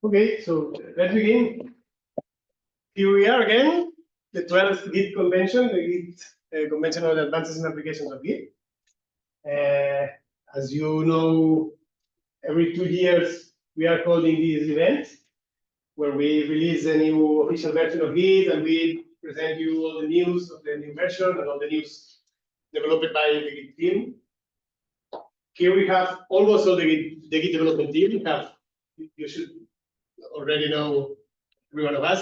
Okay, so let's begin. Here we are again, the 12th GiD Convention, the GiD Convention on Advances in Applications of GiD. As you know, every 2 years we are holding this event where we release a new official version of GiD and we present you all the news of the new version and all the news developed by the GiD team. Here we have almost all the GiD development team. You should already know every one of us.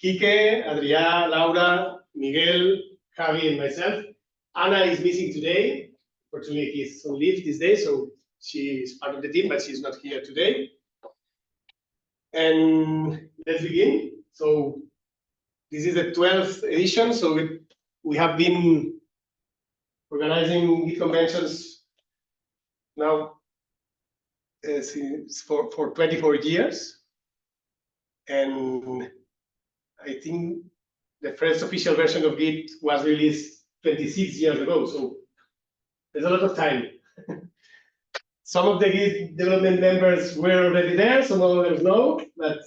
Quique, Adrià, Laura, Miguel, Javier, and myself. Anna is missing today. Fortunately, he's on leave this day, so she is part of the team, but she's not here today. And let's begin. So this is the 12th edition. So we have been organizing GiD conventions now for 24 years. And I think the first official version of GiD was released 26 years ago. So there's a lot of time. Some of the GiD development members were already there, some others no, but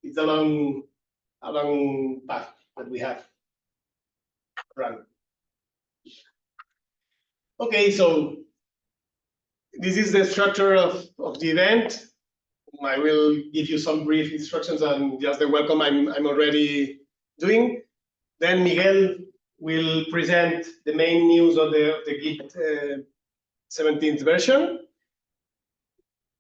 it's a long path that we have run. Okay, so this is the structure of the event. I will give you some brief instructions and just the welcome I'm already doing. Then Miguel will present the main news of the GiD 17th version.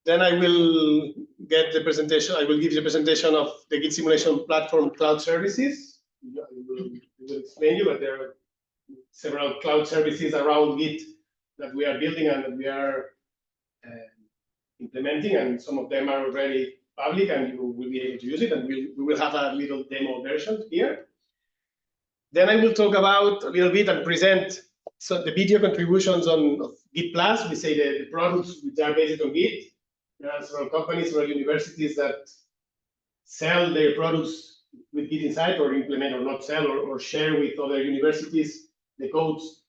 Then I will get the presentation. I will give you the presentation of the GiD simulation platform cloud services. I will explain you, but there are several cloud services around GiD that we are building and that we are implementing, and some of them are already public and you will be able to use it, and we will have a little demo version here. Then I will talk about a little bit and present the video contributions of GiD Plus. We say the products which are based on GiD. There are several companies or universities that sell their products with GiD inside, or implement or not sell, or share with other universities the codes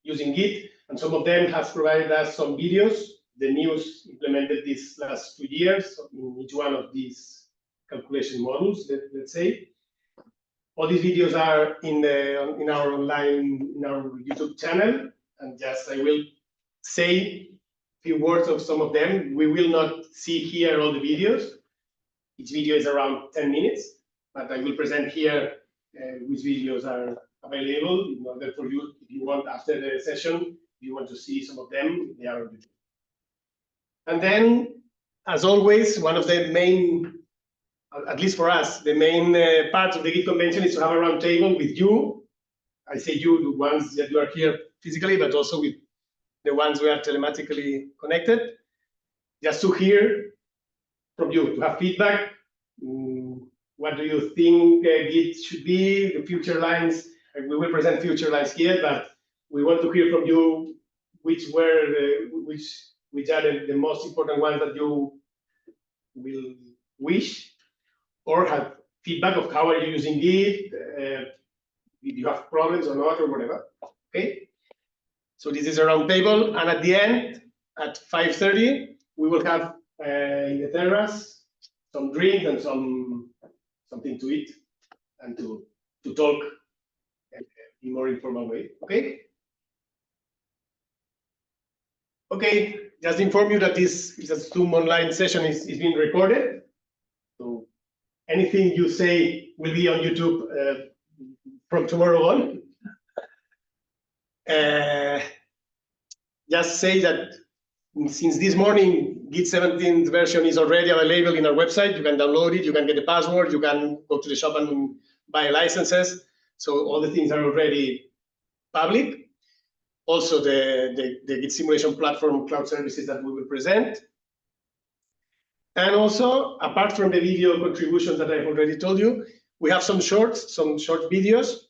using GiD. And some of them have provided us some videos. The news implemented these last 2 years in each one of these calculation modules, let's say. All these videos are in our YouTube channel, and just I will say a few words of some of them. We will not see here all the videos. Each video is around 10 minutes, but I will present here which videos are available in order for you, if you want, after the session, if you want to see some of them, they are on YouTube. And then, as always, one of the main, at least for us, the main part of the GiD convention is to have a round table with you. I say you, the ones that you are here physically, but also with the ones we are telematically connected, just to hear from you, to have feedback. What do you think GiD should be, the future lines? We will present future lines here, but we want to hear from you which are the most important ones that you will wish, or have feedback of how are you using GiD, if you have problems or not, or whatever. Okay. So this is a round table, and at the end, at 5:30, we will have in the terrace some drink and something to eat and to talk in more informal way. Okay. Okay, just inform you that this Zoom online session is being recorded. So anything you say will be on YouTube from tomorrow on. Just say that since this morning, GiD 17th version is already available in our website. You can download it, you can get the password, you can go to the shop and buy licenses. So all the things are already public. Also, the GiD simulation platform cloud services that we will present. And also, apart from the video contributions that I've already told you, we have some short videos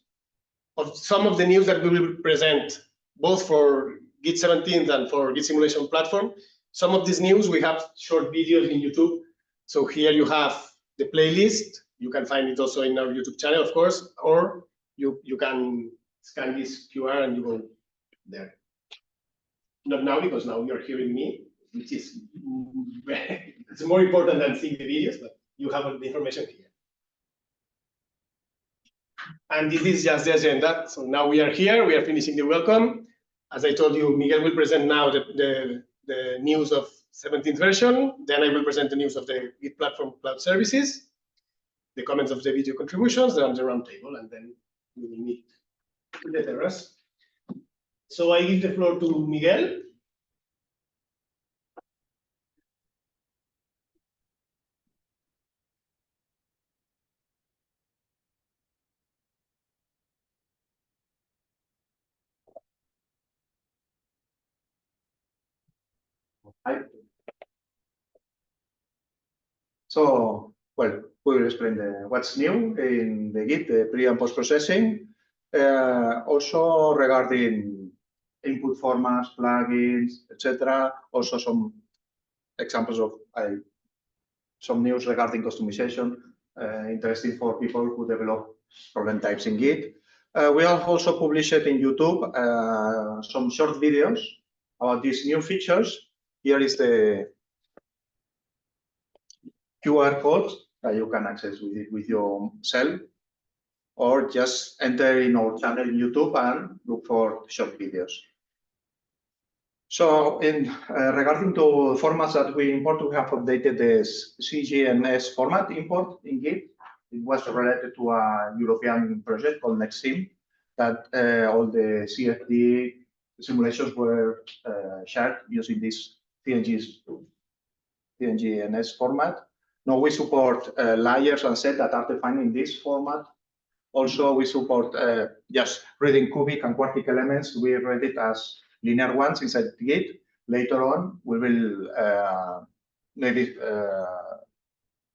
of some of the news that we will present, both for GiD 17th and for GiD simulation platform. Some of these news, we have short videos in YouTube. So here you have the playlist. You can find it also in our YouTube channel, of course, or you can scan this QR and you go there. Not now, because now you're hearing me. which is it's more important than seeing the videos, but you have the information here. And this is just the agenda. So now we are here, we are finishing the welcome. As I told you, Miguel will present now the news of 17th version. Then I will present the news of the GiD platform cloud services, the comments of the video contributions, then the roundtable, and then we will meet in the terrace. So I give the floor to Miguel. Hi. So, well, we will explain what's new in the GiD, the pre and post processing. Also regarding input formats, plugins, etc. Also some examples of some news regarding customization, interesting for people who develop problem types in GiD. We have also published in YouTube some short videos about these new features. Here is the QR code that you can access with your cell, or just enter in our channel in YouTube and look for short videos. So regarding to formats that we import, we have updated the CGNS format import in GiD. It was related to a European project called NextSim, that all the CFD simulations were shared using this CGNS format. Now we support layers and set that are defined in this format. Also, we support just reading cubic and quartic elements. We read it as linear ones inside GiD. Later on, we will maybe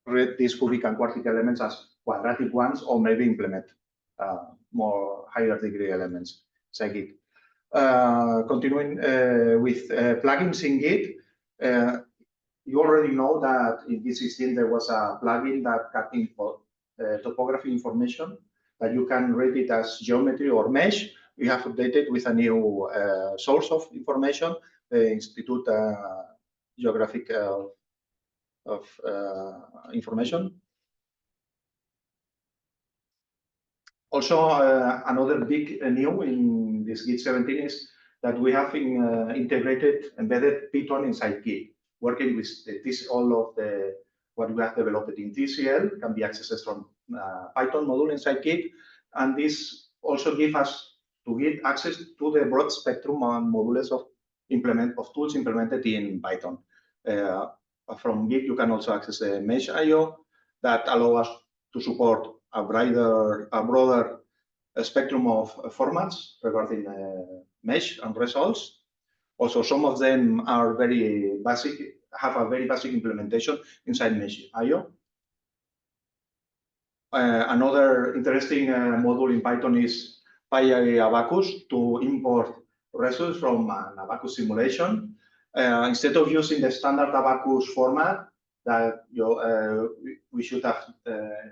read these cubic and quartic elements as quadratic ones, or maybe implement more higher degree elements inside GiD. Continuing with plugins in GiD, you already know that in GiD 16 there was a plugin that got info, topography information, that you can read it as geometry or mesh. We have updated with a new source of information, the Institute Geographic of Information. Also, another big new in this GiD 17 is that we have integrated embedded Python inside GiD, working with all of what we have developed in TCL can be accessed from Python module inside GiD, and this also gives us to GiD access to the broad spectrum and modules of tools implemented in Python. From GiD, you can also access the Mesh IO that allow us to support a broader spectrum of formats regarding mesh and results. Also, some of them are very basic, have a very basic implementation inside Mesh IO. Another interesting module in Python is PyAbacus to import results from an Abacus simulation. Instead of using the standard Abacus format that we should have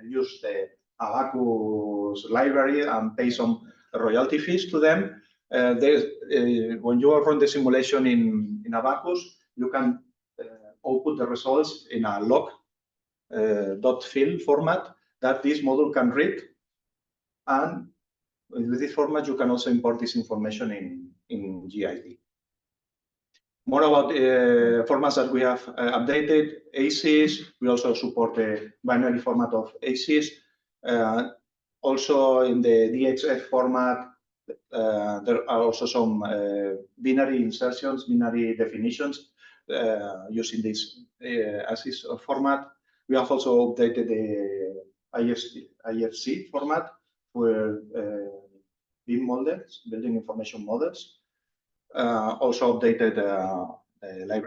used the Abacus library and pay some royalty fees to them. When you run the simulation in Abacus, you can output the results in a log .fill format that this module can read, and with this format you can also import this information in GiD. More about formats that we have updated, ACES. We also support the binary format of ACES. Also in the DXF format, there are also some binary insertions, binary definitions using this ACES format. We have also updated the IFC format for BIM models, building information models. Also updated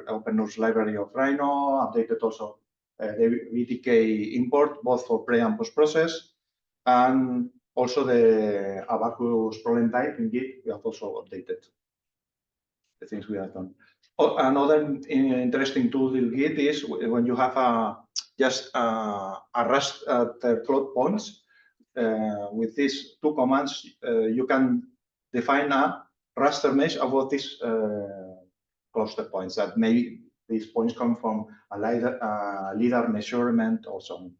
open source library of Rhino, updated also the VTK import, both for pre and post process, and also the Abacus problem type in GiD. We have also updated the things we have done. Another interesting tool in GiD is when you have just a raster plot points. With these two commands, you can define a raster mesh about these cluster points that may these points come from a LiDAR measurement or some.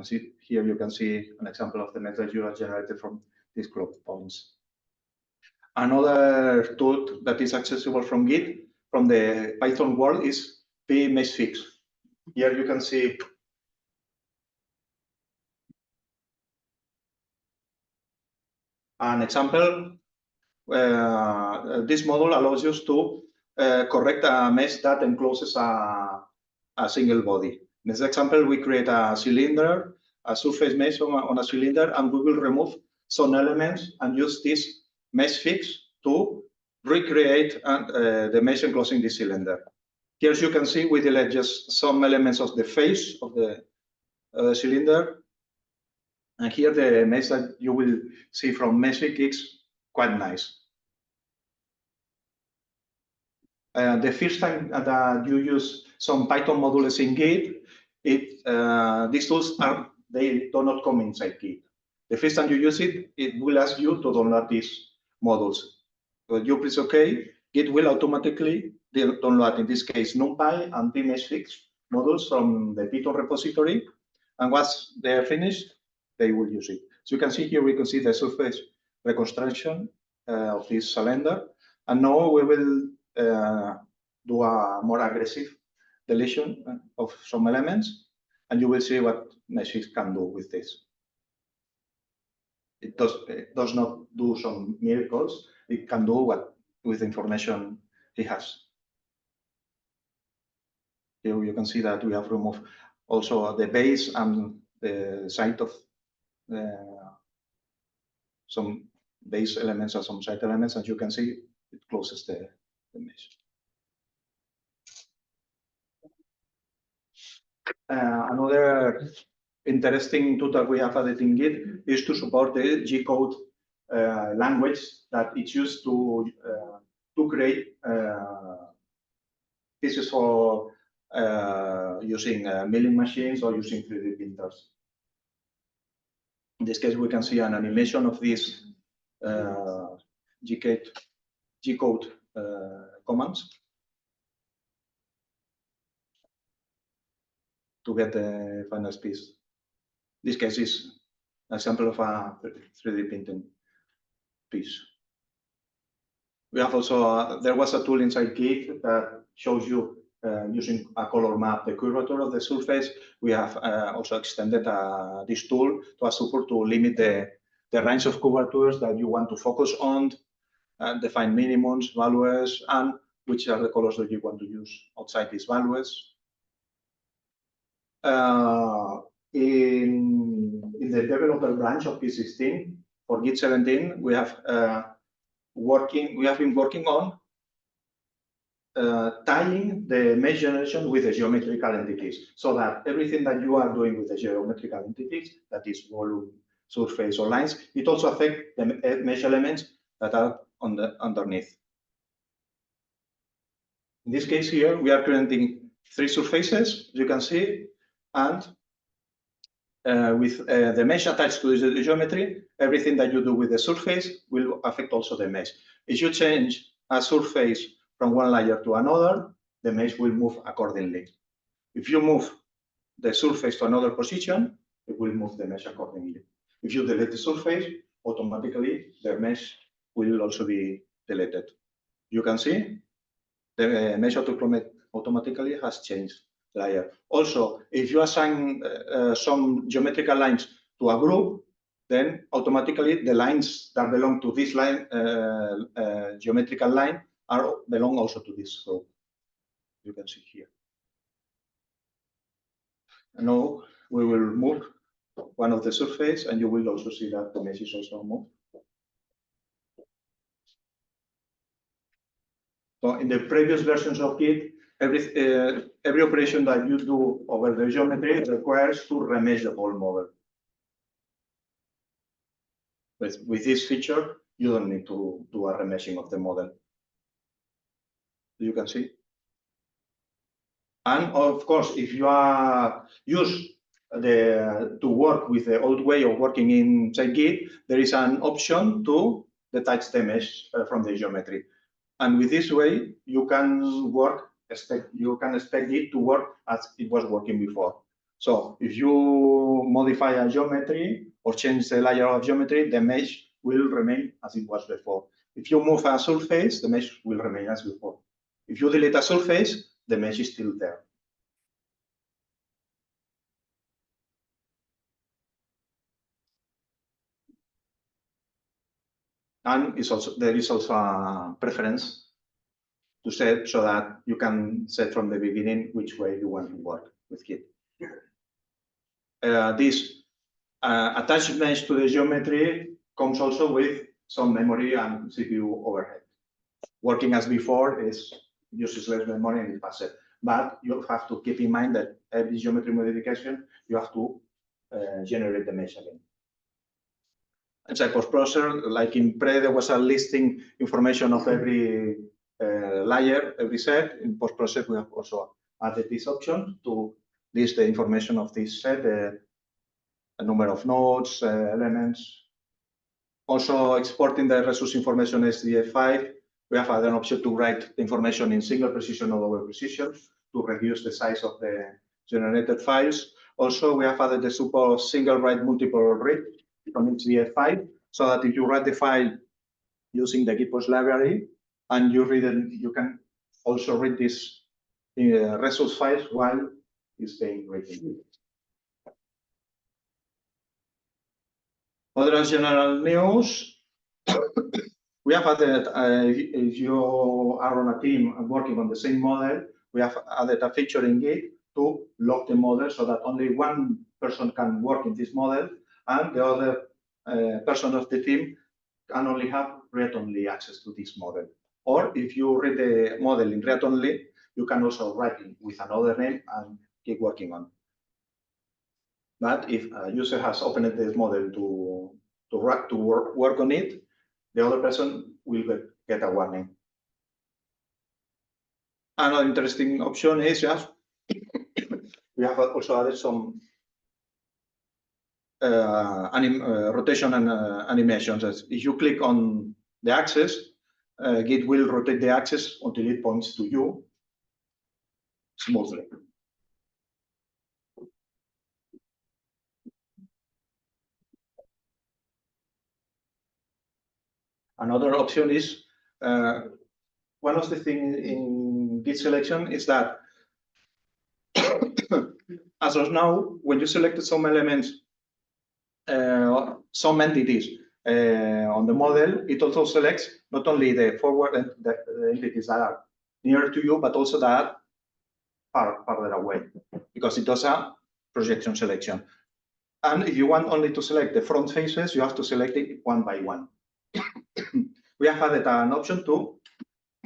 See, here you can see an example of the method you have generated from these clock points. Another tool that is accessible from GiD, from the Python world, is pMeshFix. Here you can see an example. This model allows you to correct a mesh that encloses a single body. In this example, we create a cylinder, a surface mesh on a cylinder, and we will remove some elements and use this mesh fix to recreate the mesh enclosing the cylinder. Here, as you can see, we delete just some elements of the face of the cylinder. And here, the mesh that you will see from meshfix is quite nice. The first time that you use some Python modules in GiD, these tools they do not come inside GiD. The first time you use it, it will ask you to download these models. When you press OK, GiD will automatically download, in this case, NumPy and pMeshFix modules from the Python repository. And once they are finished, they will use it. So you can see here, we can see the surface reconstruction of this cylinder. And now we will do a more aggressive deletion of some elements, and you will see what meshfix can do with this. It does not do some miracles. It can do what with the information it has. Here you can see that we have removed also the base and the side of some base elements and some side elements, and you can see it closes the mesh. Another interesting tool that we have added in GiD is to support the G-code language that it's used to create pieces for using milling machines or using 3D printers. In this case, we can see an animation of this G-code commands to get the final piece. This case is an example of a 3D printing piece. We have also, there was a tool inside GiD that shows you using a color map the curvature of the surface. We have also extended this tool to a support to limit the range of curvatures that you want to focus on, and define minimums, values, and which are the colors that you want to use outside these values. In the developer branch of P16 for GiD 17, we have been working on tying the mesh generation with the geometrical entities, so that everything that you are doing with the geometrical entities, that is volume, surface, or lines, it also affects the mesh elements that are underneath. In this case here, we are creating 3 surfaces, you can see, and with the mesh attached to the geometry, everything that you do with the surface will affect also the mesh. If you change a surface from one layer to another, the mesh will move accordingly. If you move the surface to another position, it will move the mesh accordingly. If you delete the surface, automatically the mesh will also be deleted. You can see the mesh automatically has changed layer. Also, if you assign some geometrical lines to a group, then automatically the lines that belong to this line, geometrical line, belong also to this group. You can see here. And now we will move one of the surface, and you will also see that the mesh is also moved. So in the previous versions of GiD, every operation that you do over the geometry requires to remesh the whole model. With this feature, you don't need to do a remeshing of the model. You can see. And of course, if you are used to work with the old way of working inside GiD, there is an option to detach the mesh from the geometry. And with this way, you can work expect it to work as it was working before. So if you modify a geometry or change the layer of geometry, the mesh will remain as it was before. If you move a surface, the mesh will remain as before. If you delete a surface, the mesh is still there. And there is also a preference to set so that you can set from the beginning which way you want to work with GiD. This attached mesh to the geometry comes also with some memory and CPU overhead. Working as before uses less memory and is faster. But you have to keep in mind that every geometry modification, you have to generate the mesh again. Inside post-processor, like in pre, there was a listing information of every layer, every set. In post-processor, we have also added this option to list the information of this set, the number of nodes, elements. Also exporting the resource information SDF5, we have added an option to write the information in single precision or lower precision to reduce the size of the generated files. Also, we have added the support of single write multiple read from HDF5, so that if you write the file using the GiD library and you read it, you can also read this resource files while it's being written. Other general news, we have added, if you are on a team working on the same model, we have added a feature in GiD to lock the model so that only one person can work in this model and the other person of the team can only have read-only access to this model. Or if you read the model in read-only, you can also write it with another name and keep working on. But if a user has opened this model to work on it, the other person will get a warning. Another interesting option is just we have also added some rotation and animations. If you click on the axis, GiD will rotate the axis until it points to you smoothly. Another option is one of the things in GiD selection is that as of now, when you selected some elements, some entities on the model, it also selects not only the forward the entities that are near to you, but also that are farther away, because it does a projection selection. And if you want only to select the front faces, you have to select it one by one. We have added an option to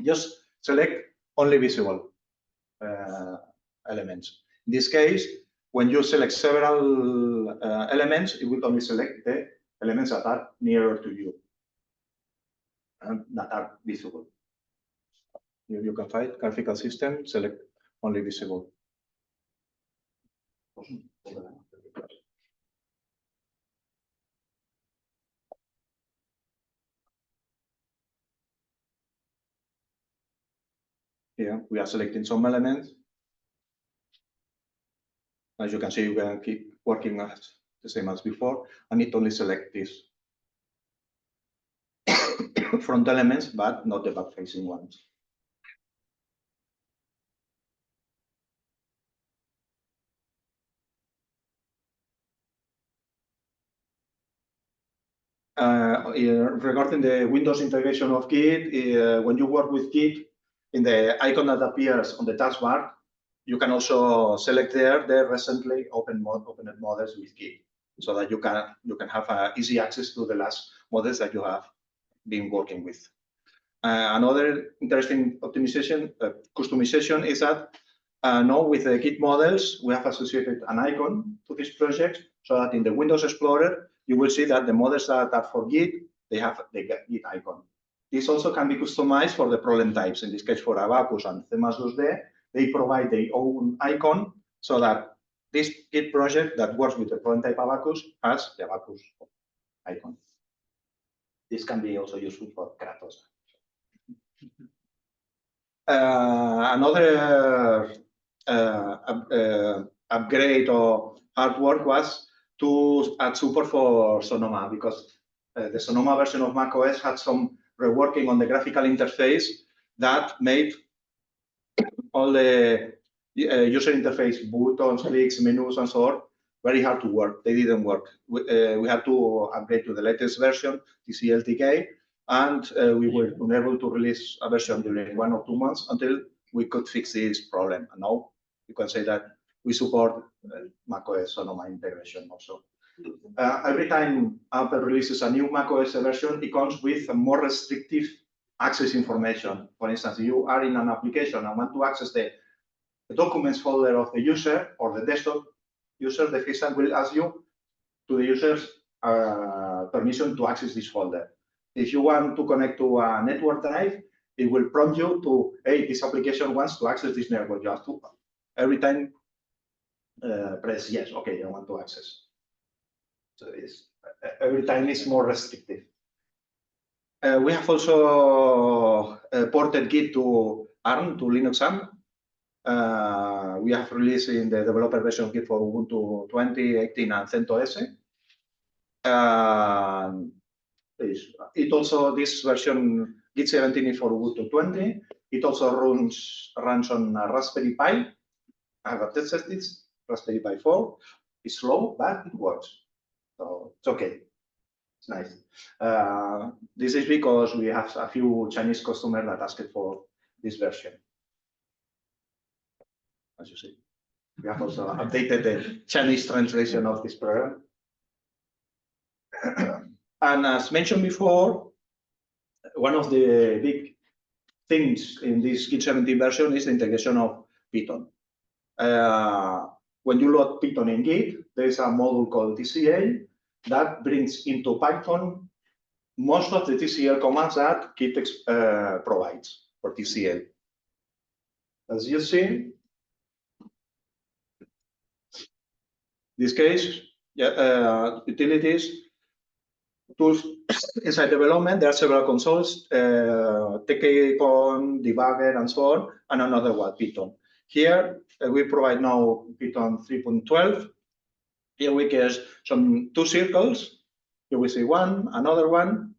just select only visible elements. In this case, when you select several elements, it will only select the elements that are nearer to you and that are visible. You can find graphical system, select only visible. Here we are selecting some elements. As you can see, we can keep working as the same as before, and it only select this front elements, but not the back-facing ones. Regarding the Windows integration of GiD, when you work with GiD, in the icon that appears on the taskbar, you can also select there the recently opened models with GiD, so that you can have easy access to the last models that you have been working with. Another interesting optimization, customization is that now with the GiD models, we have associated an icon to this project, so that in the Windows Explorer, you will see that the models that are for GiD, they have the GiD icon. This also can be customized for the problem types. In this case, for Abacus and C++D, they provide their own icon so that this GiD project that works with the problem type Abacus has the Abacus icon. This can be also useful for Kratos. Another upgrade or hard work was to add support for Sonoma, because the Sonoma version of macOS had some reworking on the graphical interface that made all the user interface buttons, clicks, menus, and so on very hard to work. They didn't work. We had to upgrade to the latest version, TCL-TK, and we were unable to release a version during 1 or 2 months until we could fix this problem. And now you can say that we support macOS Sonoma integration also. Every time Apple releases a new macOS version, it comes with a more restrictive access information. For instance, if you are in an application and want to access the documents folder of the user or the desktop user, the system will ask you to the user's permission to access this folder. If you want to connect to a network drive, it will prompt you to, hey, this application wants to access this network. You have to every time press yes, okay, I want to access. So it's, every time it's more restrictive. We have also ported GiD to ARM, to Linux ARM. We have released in the developer version GiD for Ubuntu 20, 18, and CentOS. It also, this version GiD 17 is for Ubuntu 20. It also runs on a Raspberry Pi. I have tested this, Raspberry Pi 4. It's slow, but it works. So it's okay. It's nice. This is because we have a few Chinese customers that asked for this version. As you see, we have also updated the Chinese translation of this program. And as mentioned before, one of the big things in this GiD 17 version is the integration of Python. When you load Python in GiD, there is a module called TCL that brings into Python most of the TCL commands that GiD provides for TCL. As you see, this case, utilities, tools inside development, there are several consoles, TK-Con, debugger, and so on, and another one, Python. Here, we provide now Python 3.12. Here we get some 2 circles. Here we see one, another one.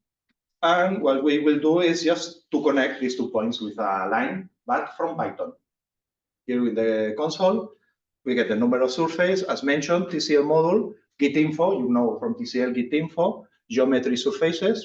And what we will do is just to connect these 2 points with a line, but from Python. Here in the console, we get the number of surface, as mentioned, TCL module, GiD info, you know from TCL GiD info, geometry surfaces.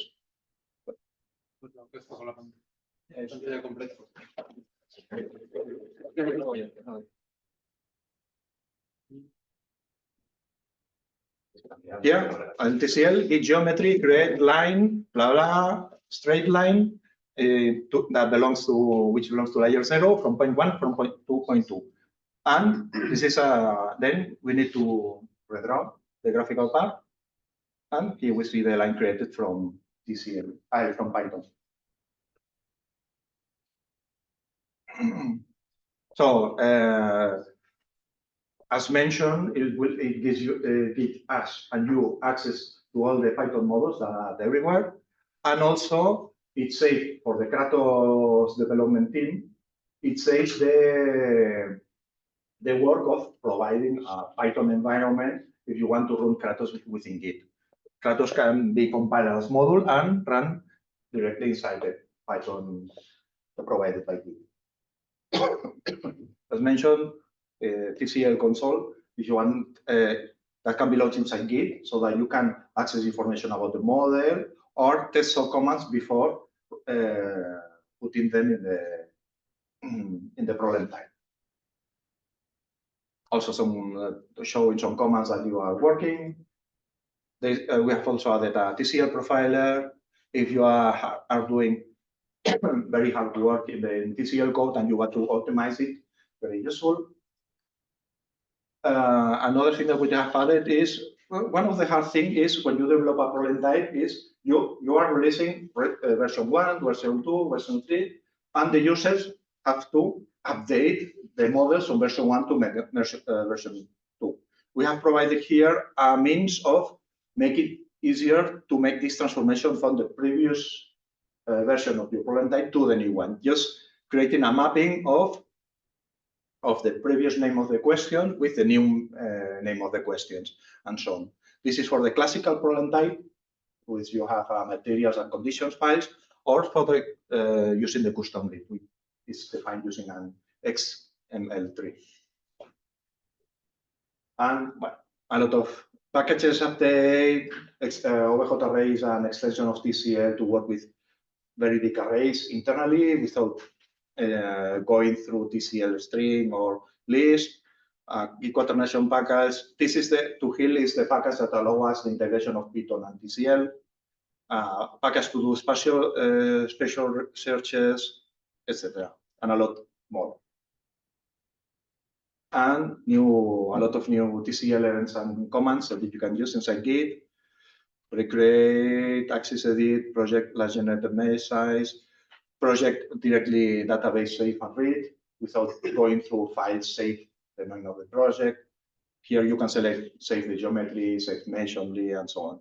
Here, on TCL, GiD geometry, create line, blah, blah, straight line, that belongs to, which belongs to layer 0 from point 1 from point 2.2. And this is then we need to redraw the graphical part. And here we see the line created from TCL, from Python. So, as mentioned, it gives you gives us and you access to all the Python models that are everywhere, and also it's safe for the Kratos development team. It saves the work of providing a Python environment if you want to run Kratos within GiD. Kratos can be compiled as module and run directly inside the Python provided by GiD. As mentioned, TCL console, if you want, that can be loaded inside GiD so that you can access information about the model or test some commands before putting them in the problem type. Also, showing some commands that you are working. We have also added a TCL profiler. If you are doing very hard work in the TCL code and you want to optimize it, very useful. Another thing that we have added is, one of the hard things is when you develop a problem type is you are releasing version 1, version 2, version 3, and the users have to update the models from version 1 to version 2. We have provided here a means of making it easier to make this transformation from the previous version of your problem type to the new one. Just creating a mapping of the previous name of the question with the new name of the questions, and so on. This is for the classical problem type, which you have materials and conditions files, or for the using the custom lib, which is defined using an XML3. And well, a lot of packages update, OBJ array is an extension of TCL to work with very big arrays internally without going through TCL string or list. GiD quaternation package. This is the to-heal is the package that allows us the integration of Python and TCL. Package to do spatial searches, etc., and a lot more. And a lot of new TCL events and commands that you can use inside GiD. Recreate, access edit, project last generated mesh size, project directly database save and read without going through files, save the name of the project. Here you can select save the geometry, save mesh only, and so on.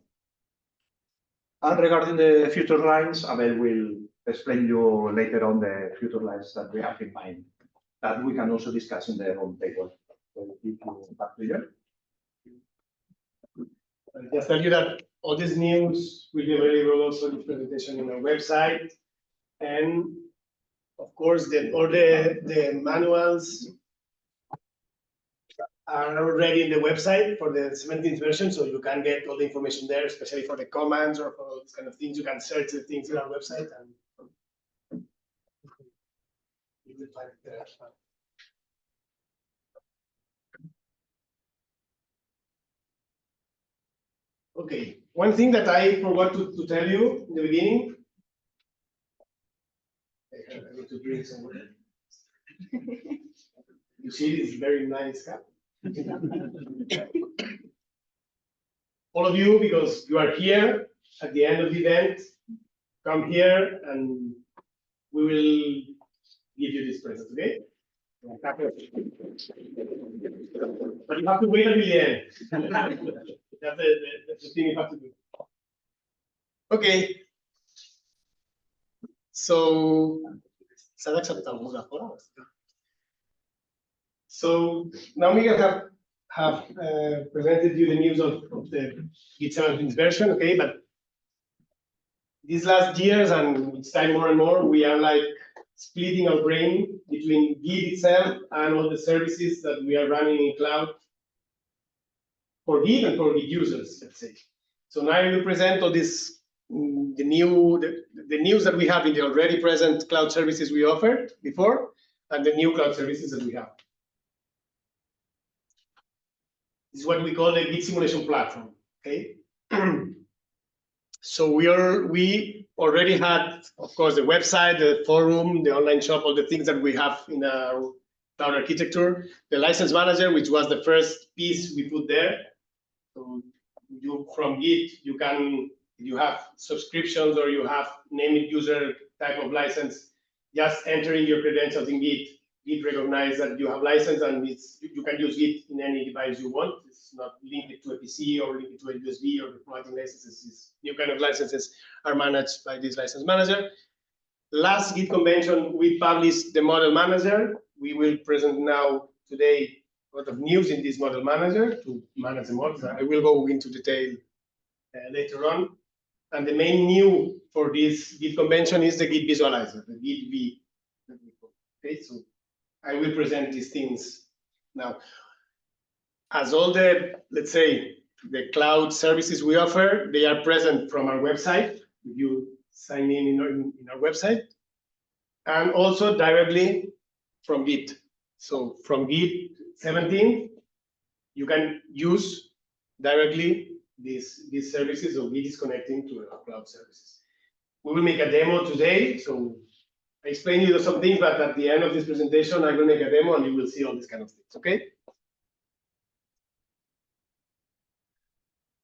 And regarding the future lines, Abel will explain you later on the future lines that we have in mind that we can also discuss in the roundtable. So back to you. I'll just tell you that all this news will be available also in the presentation in our website. And of course, all the manuals are already in the website for the 17th version, so you can get all the information there, especially for the commands or for all these kind of things. You can search the things in our website and you will find it there. Okay, one thing that I forgot to tell you in the beginning. I need to drink some water. You see this very nice cup. All of you, because you are here at the end of the event, come here and we will give you this present, okay? But you have to wait until the end. That's the thing you have to do. Okay. So now Miguel have presented you the news of the GiD 17th version, okay? But these last years, and it's time more and more, we are like splitting our brain between GiD itself and all the services that we are running in cloud for GiD and for GiD users, let's say. So now I will present all this the news that we have in the already present cloud services we offered before, and the new cloud services that we have. This is what we call the GiD simulation platform. Okay. So we already had, of course, the website, the forum, the online shop, all the things that we have in our cloud architecture. The license manager, which was the first piece we put there. So you from GiD, you can, if you have subscriptions or you have named user type of license, just entering your credentials in GiD. GiD recognize that you have license and you can use GiD in any device you want. It's not linked to a PC or linked to a USB or deploying licenses. These new kind of licenses are managed by this license manager. Last GiD convention, we published the model manager. We will present now today a lot of news in this model manager to manage the models. I will go into detail later on. And the main new for this GiD convention is the GiD visualizer, the GiD V. Okay, so I will present these things now. As all the, let's say, the cloud services we offer, they are present from our website. If you sign in our website, and also directly from GiD. So from GiD 17, you can use directly these services, or GiD is connecting to our cloud services. We will make a demo today, so I explain you some things, but at the end of this presentation, I will make a demo and you will see all these kind of things, okay?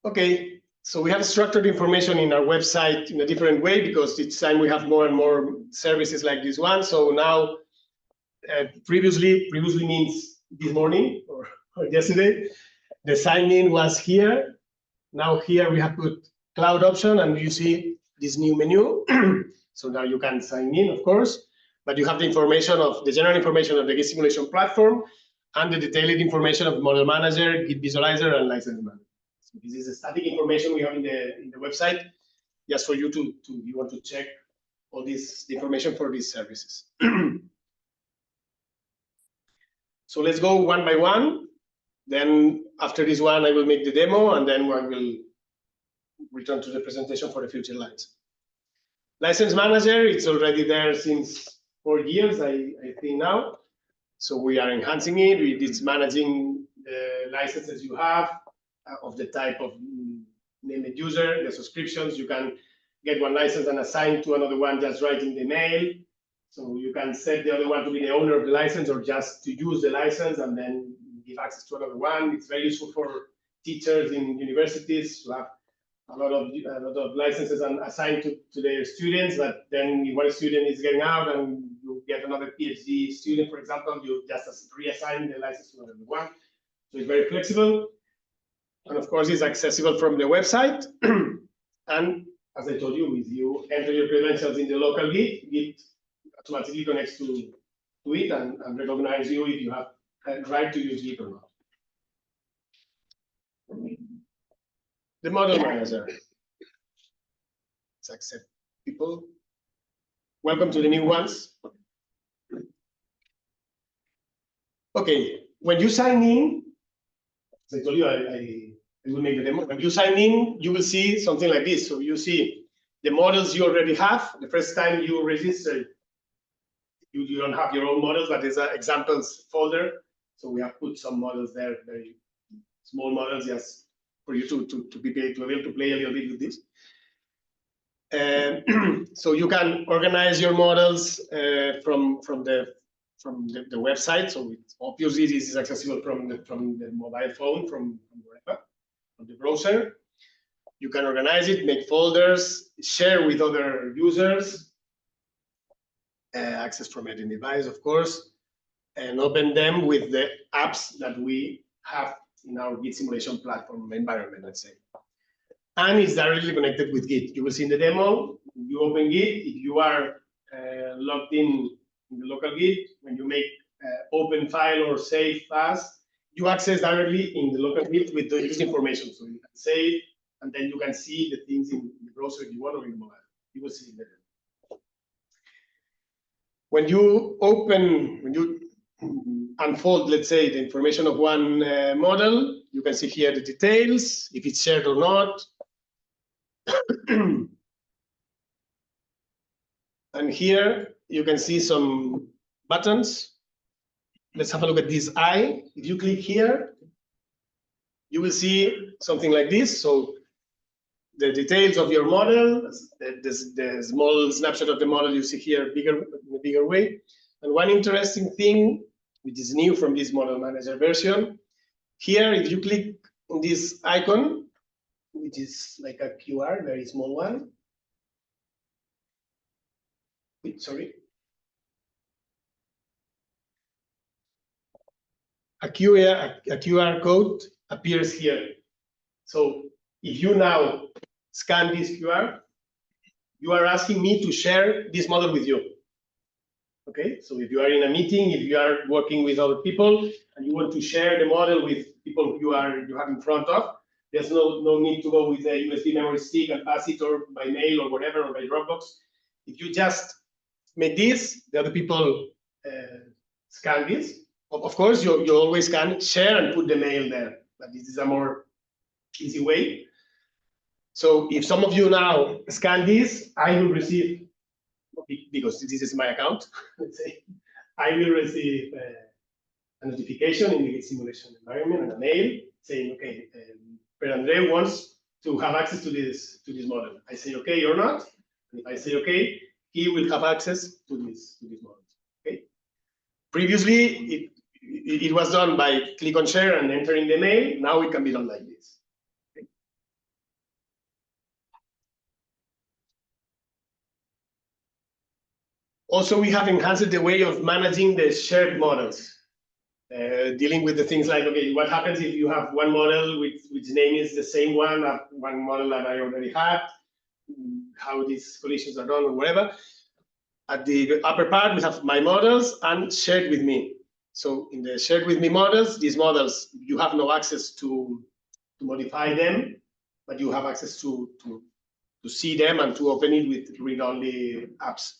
Okay, so we have structured information in our website in a different way because each time we have more and more services like this one. So now, previously means this morning or yesterday, the sign in was here. Now here we have put cloud option and you see this new menu. So now you can sign in, of course. but you have the information of the general information of the GiD simulation platform and the detailed information of model manager, GiD visualizer, and license manager. So this is the static information we have in the website, just for you to you want to check all this the information for these services. So let's go one by one. Then after this one, I will make the demo, and then I will return to the presentation for the future lines. License manager, it's already there since 4 years, I think now. So we are enhancing it. It's managing the licenses you have of the type of named user, the subscriptions. You can get one license and assign to another one just writing the mail. So you can set the other one to be the owner of the license or just to use the license and then give access to another one. It's very useful for teachers in universities to have a lot of licenses and assigned to their students, but then if one student is getting out and you get another PhD student, for example, you just reassign the license to another one. So it's very flexible. And of course, it's accessible from the website. And as I told you, if you enter your credentials in the local GiD, GiD automatically connects to it and recognize you if you have a right to use GiD or not. The model manager. Let's accept people. Welcome to the new ones. Okay, when you sign in, as I told you, I will make the demo. When you sign in, you will see something like this. So you see the models you already have. The first time you register, you don't have your own models, but there's an examples folder. So we have put some models there, very small models, just for you to be able to play a little bit with this. So you can organize your models from the website. So it's obviously this is accessible from the mobile phone, from wherever, from the browser. You can organize it, make folders, share with other users, access from any device, of course, and open them with the apps that we have in our GiD simulation platform environment, let's say. And it's directly connected with GiD. You will see in the demo, you open GiD, if you are logged in the local GiD, when you make open file or save as, you access directly in the local GiD with this information. So you can save, and then you can see the things in the browser if you want or in the mobile. You will see in the demo. When you unfold, let's say, the information of one model, you can see here the details, if it's shared or not. And here you can see some buttons. Let's have a look at this eye. If you click here, you will see something like this. So the details of your model, the small snapshot of the model you see here in a bigger way. And one interesting thing, which is new from this model manager version, here, if you click on this icon, which is like a QR, very small one. Wait, sorry. A QR code appears here. So if you now scan this QR, you are asking me to share this model with you. Okay, so if you are in a meeting, if you are working with other people, and you want to share the model with people you have in front of, there's no need to go with a USB memory stick and pass it or by mail or whatever, or by Dropbox. If you just make this, the other people scan this. Of course, you always can share and put the mail there, but this is a more easy way. So if some of you now scan this, I will receive, because this is my account, let's say, I will receive a notification in the simulation environment and a mail saying, okay, André wants to have access to this model. I say okay or not. And if I say okay, he will have access to this model. Okay. Previously, it was done by click on share and entering the mail. Now it can be done like this. Okay. Also, we have enhanced the way of managing the shared models. Dealing with the things like, okay, what happens if you have one model which name is the same one model that I already had, how these collisions are done or whatever. At the upper part, we have my models and shared with me. So in the shared with me models, these models, you have no access to modify them, but you have access to see them and to open it with read-only apps.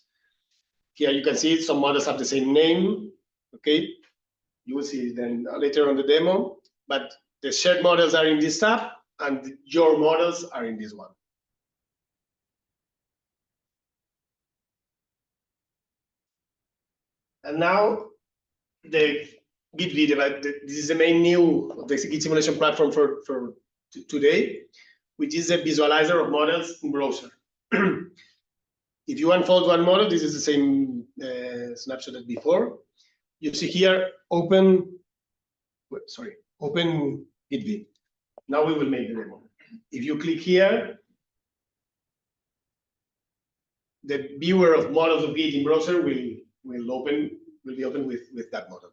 Here you can see some models have the same name, okay? You will see then later on the demo, but the shared models are in this tab and your models are in this one. And now the GiD, this is the main new of the GiD simulation platform for today, which is a visualizer of models in browser. If you unfold one model, this is the same snapshot as before. You see here, open GiD. Now we will make the demo. If you click here, the viewer of models of GiD in browser will be open with that model.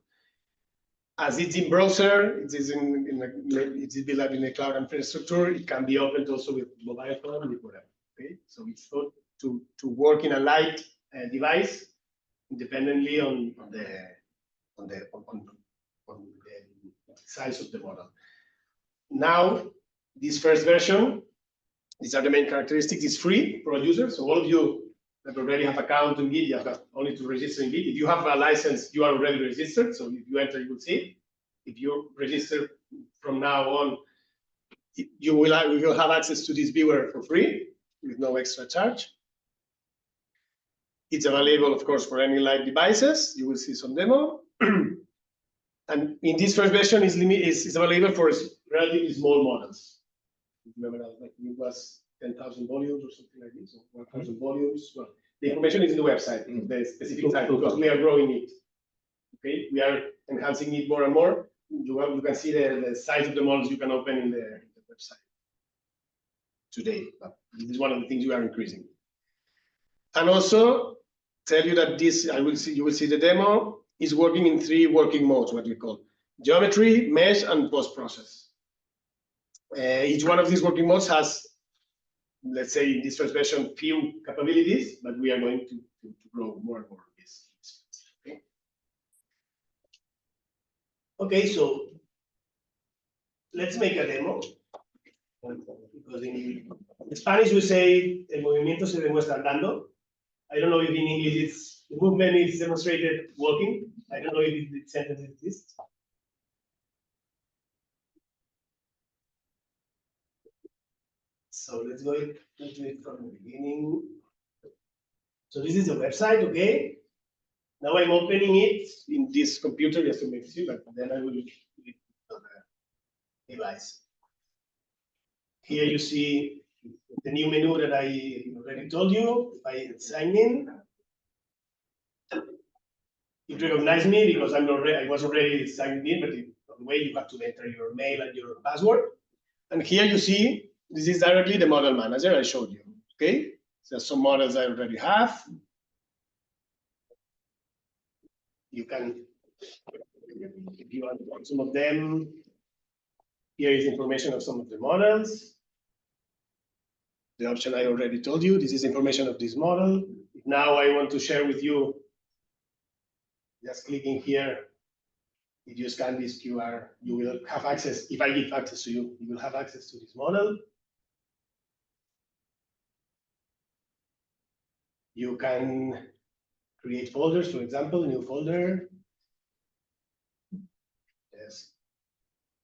As it's in browser, it is it's built in a cloud infrastructure. It can be opened also with mobile phone, with whatever. Okay, so it's thought to work in a light device, independently on the size of the model. Now, this first version, these are the main characteristics. It's free for all users. So all of you that already have account in GiD, you have only to register in GiD. If you have a license, you are already registered. So if you enter, you will see it. If you register from now on, you will have access to this viewer for free with no extra charge. It's available, of course, for any light devices. You will see some demo. And in this first version, is available for relatively small models. Remember that, like it was 10,000 volumes or something like this, or 1,000 volumes. Well, the information is in the website, the specific site, because we are growing it. Okay, we are enhancing it more and more. You can see the size of the models you can open in the website today. But this is one of the things we are increasing. And also tell you that this, you will see the demo is working in 3 working modes, what we call geometry, mesh, and post-process. Each one of these working modes has, let's say, in this first version, few capabilities, but we are going to grow more and more of this. Okay, so let's make a demo. Because in Spanish we say el movimiento se demuestra andando. I don't know if in English it's the movement is demonstrated walking. I don't know if the sentence exists. So let's do it from the beginning. So this is the website, okay? Now I'm opening it in this computer just to make it, but then I will click on the device. Here you see the new menu that I already told you. If I sign in, it recognized me because I was already signed in, but on the way you have to enter your mail and your password. And here you see, this is directly the model manager I showed you, okay? So some models I already have. You can, if you want some of them, here is information of some of the models. The option I already told you, this is information of this model. Now I want to share with you, just clicking here, if you scan this QR, you will have access, if I give access to you, you will have access to this model. You can create folders, for example, new folder. Yes,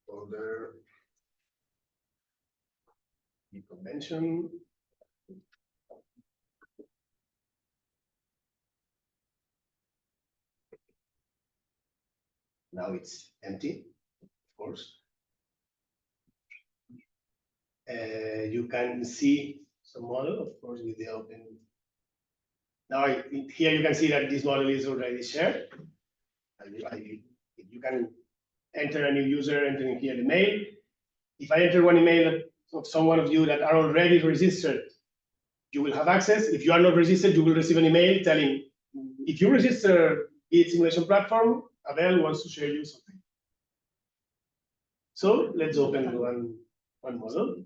folder, GiD Convention. Now it's empty, of course. You can see some model, of course, with the open. Now here you can see that this model is already shared. You can enter a new user, entering here the mail. If I enter one email of someone of you that are already registered, you will have access. If you are not registered, you will receive an email telling, if you register GiD simulation platform, Abel wants to share you something. So let's open one model.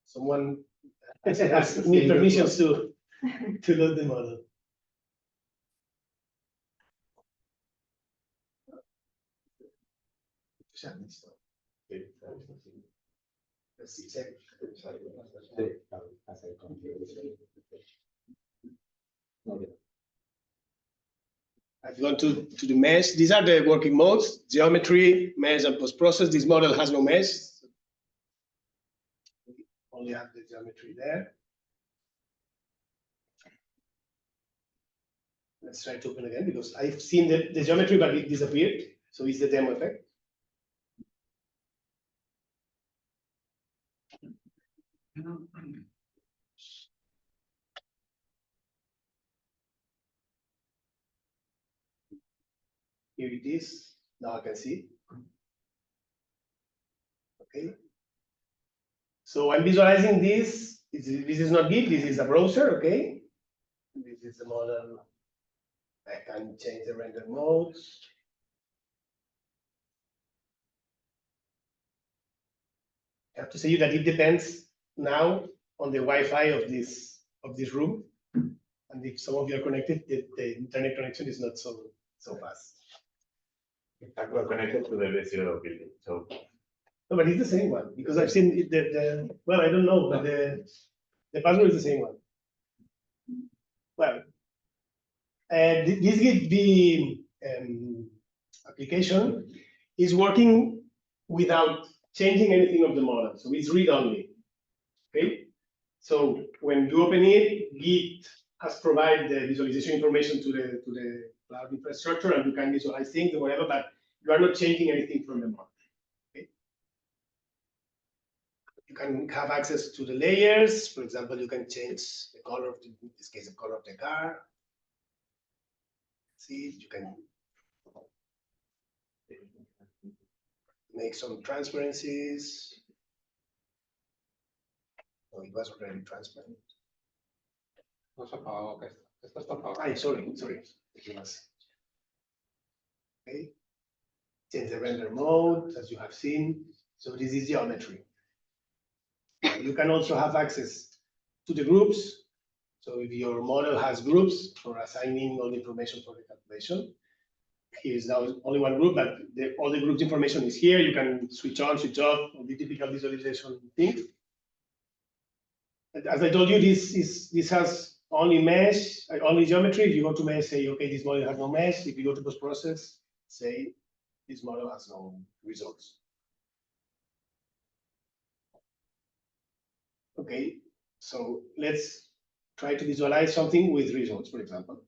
Someone need permissions to load the model. I've gone to the mesh. These are the working modes: geometry, mesh, and post-process. This model has no mesh. Only have the geometry there. Let's try to open again because I've seen the geometry, but it disappeared. So it's the demo effect. Here it is. Now I can see. Okay. So I'm visualizing this. This is not GiD. This is a browser. Okay. This is the model. I can change the render modes. I have to say you that it depends now on the Wi-Fi of this room, and if some of you are connected, the internet connection is not so fast. We're connected to the visual building, so. No, but it's the same one because I've seen it, well, I don't know, but the password is the same one. Well, this GiD application is working without changing anything of the model, so it's read-only. Okay, so when you open it, GiD has provided the visualization information to the cloud infrastructure, and you can visualize things or whatever, but you are not changing anything from the model. Okay, you can have access to the layers. For example, you can change the color of in this case, the color of the car. See, you can make some transparencies. Oh, it was already transparent. Sorry. Okay. Change the render mode, as you have seen. So this is geometry. You can also have access to the groups. So if your model has groups for assigning all the information for the calculation, here is now only one group, but all the groups information is here. You can switch on, switch off, all the typical visualization things. As I told you, this has only mesh, only geometry. If you go to mesh, say, okay, this model has no mesh. If you go to post-process, say, this model has no results. Okay, so let's try to visualize something with results, for example.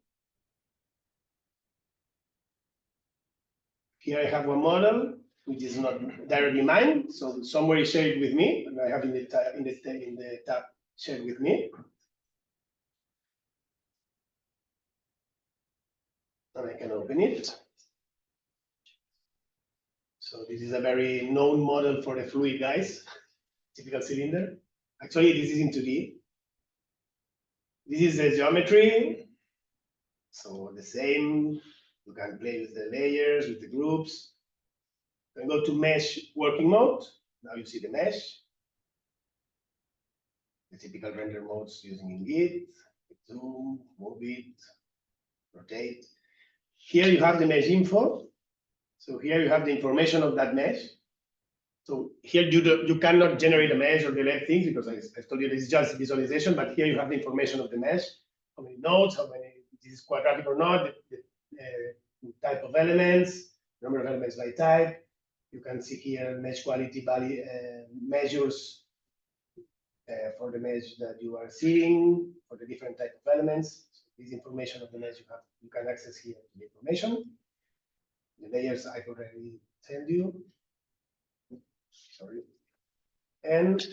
Here I have one model, which is not directly mine, so somewhere is shared with me, and I have in the tab shared with me. And I can open it. So this is a very known model for the fluid, guys. Typical cylinder. Actually, this is in 2D. This is the geometry. So the same, you can play with the layers, with the groups. Then go to mesh working mode. Now you see the mesh. The typical render modes using in GiD. Zoom, move it, rotate. Here you have the mesh info. So here you have the information of that mesh. So here you cannot generate a mesh or delete things because I told you this is just visualization, but here you have the information of the mesh, how many nodes, how many, this is quadratic or not, the type of elements, number of elements by type. You can see here mesh quality value measures for the mesh that you are seeing, for the different type of elements. So this information of the mesh you can access here the information. The layers I've already sent you. Sorry. And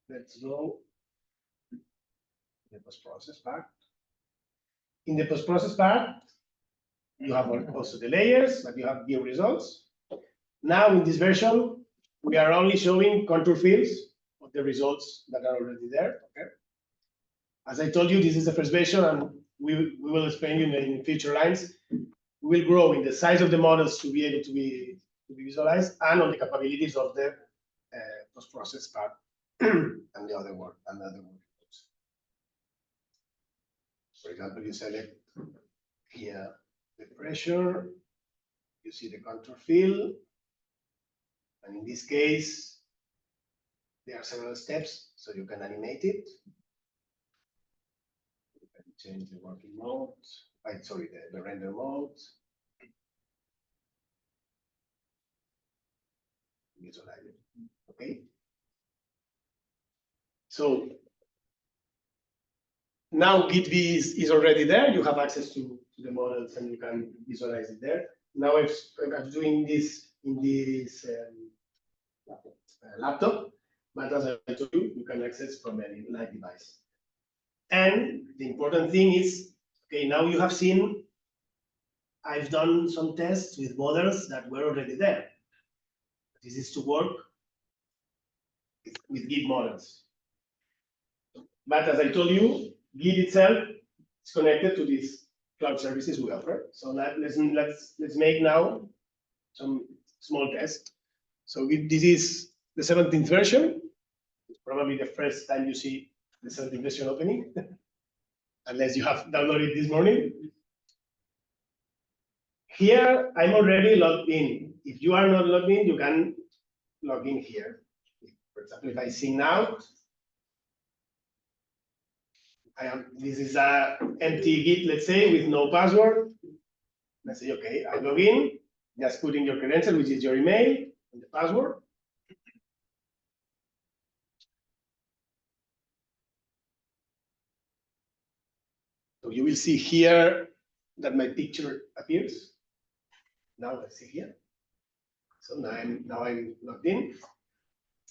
let's go to the post-process part. In the post-process part, you have also the layers, but you have view results. Now in this version, we are only showing contour fields of the results that are already there. Okay. As I told you, this is the first version, and we will explain you in future lines. We will grow in the size of the models to be able to be visualized, and on the capabilities of the post-process part and the other work. For example, you select here the pressure, you see the contour field, and in this case, there are several steps, so you can animate it. You can change the working mode, sorry, the render mode. Visualize it, okay? So now GiD is already there. You have access to the models and you can visualize it there. Now I'm doing this in this laptop, but as I told you, you can access from any live device. And the important thing is, okay, now you have seen I've done some tests with models that were already there. This is to work with GiD models. But as I told you, GiD itself is connected to these cloud services we offer. So let's make now some small tests. So this is the 17th version. It's probably the first time you see the 17th version opening, unless you have downloaded it this morning. Here, I'm already logged in. If you are not logged in, you can log in here. For example, if I sign out, this is a empty GiD, let's say, with no password. Let's say, okay, I log in, just put in your credential, which is your email, and the password. So you will see here that my picture appears. Now let's see here. So now I'm logged in.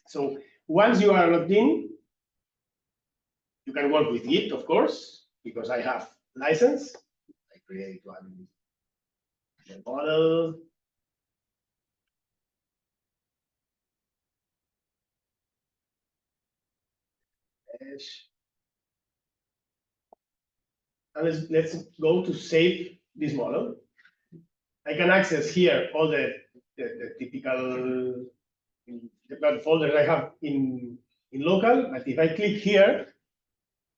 So once you are logged in, you can work with GiD, of course, because I have license. I create one model. And let's go to save this model. I can access here all the typical folders I have in local, but if I click here,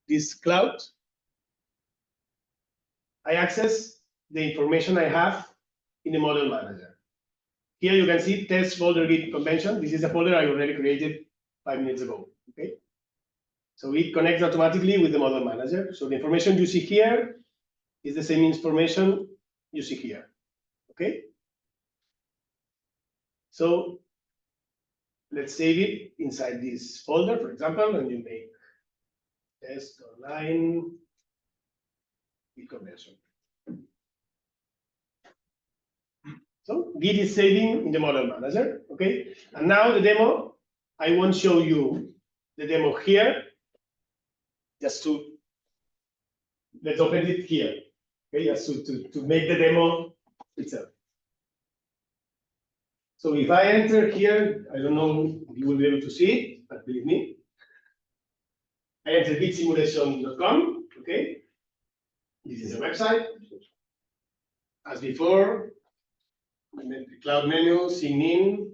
this cloud, I access the information I have in the model manager. Here you can see test folder GiD Convention. This is a folder I already created 5 minutes ago. Okay, so it connects automatically with the model manager. So the information you see here is the same information you see here. Okay, so let's save it inside this folder, for example, and you make test online GiD Convention. So GiD is saving in the model manager, okay? And now the demo, I won't show you the demo here, just to, let's open it here, okay? Just to make the demo itself. So if I enter here, I don't know if you will be able to see it, but believe me, I enter gidsimulation.com, okay? This is a website. As before, the cloud menu, sign in.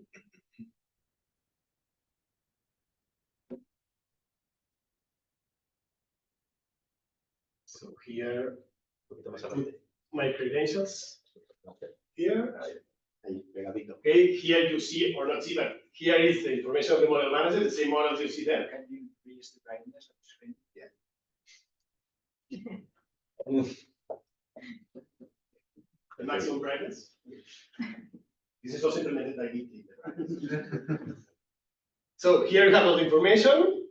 So here, my credentials. Here, okay, here you see or not see, but here is the information of the model manager, the same models you see there. Can you increase the brightness of the screen? Yeah. The maximum brightness. This is also implemented by GiD Team. So here you have all the information,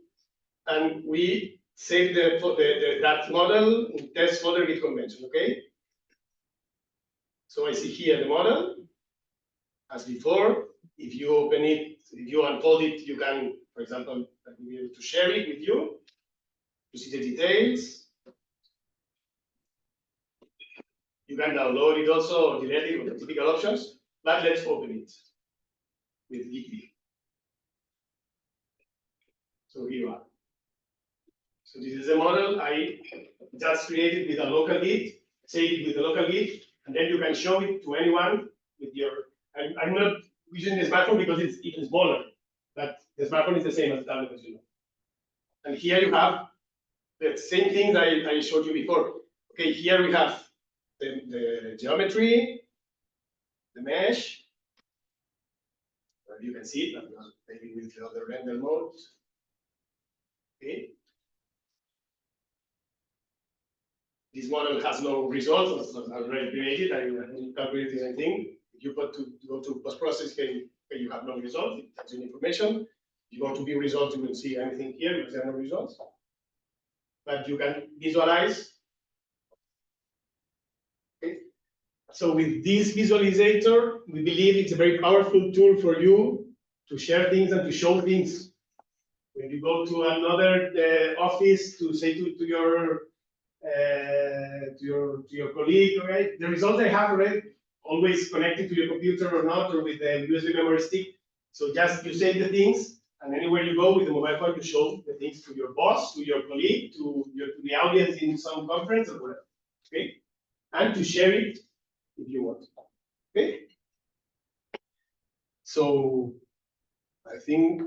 and we save that model in test folder GiD Convention. Okay. So I see here the model. As before, if you open it, if you unfold it, you can, for example, be able to share it with you to see the details. You can download it also or delete it with the typical options, but let's open it with GiD. So here you are. So this is a model I just created with a local GiD, save it with a local GiD, and then you can show it to anyone with your. I'm not using the smartphone because it's even smaller, but the smartphone is the same as the tablet, as you know. And here you have the same thing that I showed you before. Okay, here we have the geometry, the mesh. You can see it, but maybe with the other render mode. Okay. This model has no results, it's already created. I didn't calculate anything. If you go to post-processing, you have no results. It tells you information. If you go to view results, you will see anything here because there are no results. But you can visualize. Okay. So with this visualizator, we believe it's a very powerful tool for you to share things and to show things. When you go to another office to say to your colleague, right? The results they have, right? Always connected to your computer or not, or with the USB memory stick. So just you save the things, and anywhere you go with the mobile phone, you show the things to your boss, to your colleague, to the audience in some conference or whatever. Okay, and to share it if you want. Okay. So I think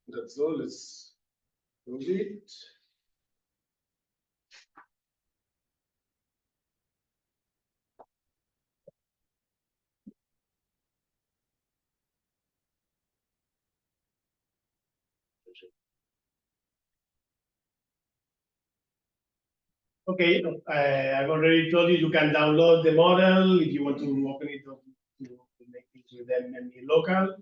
that's all. Let's close it. Okay, I've already told you can download the model if you want to open it to make it with them local.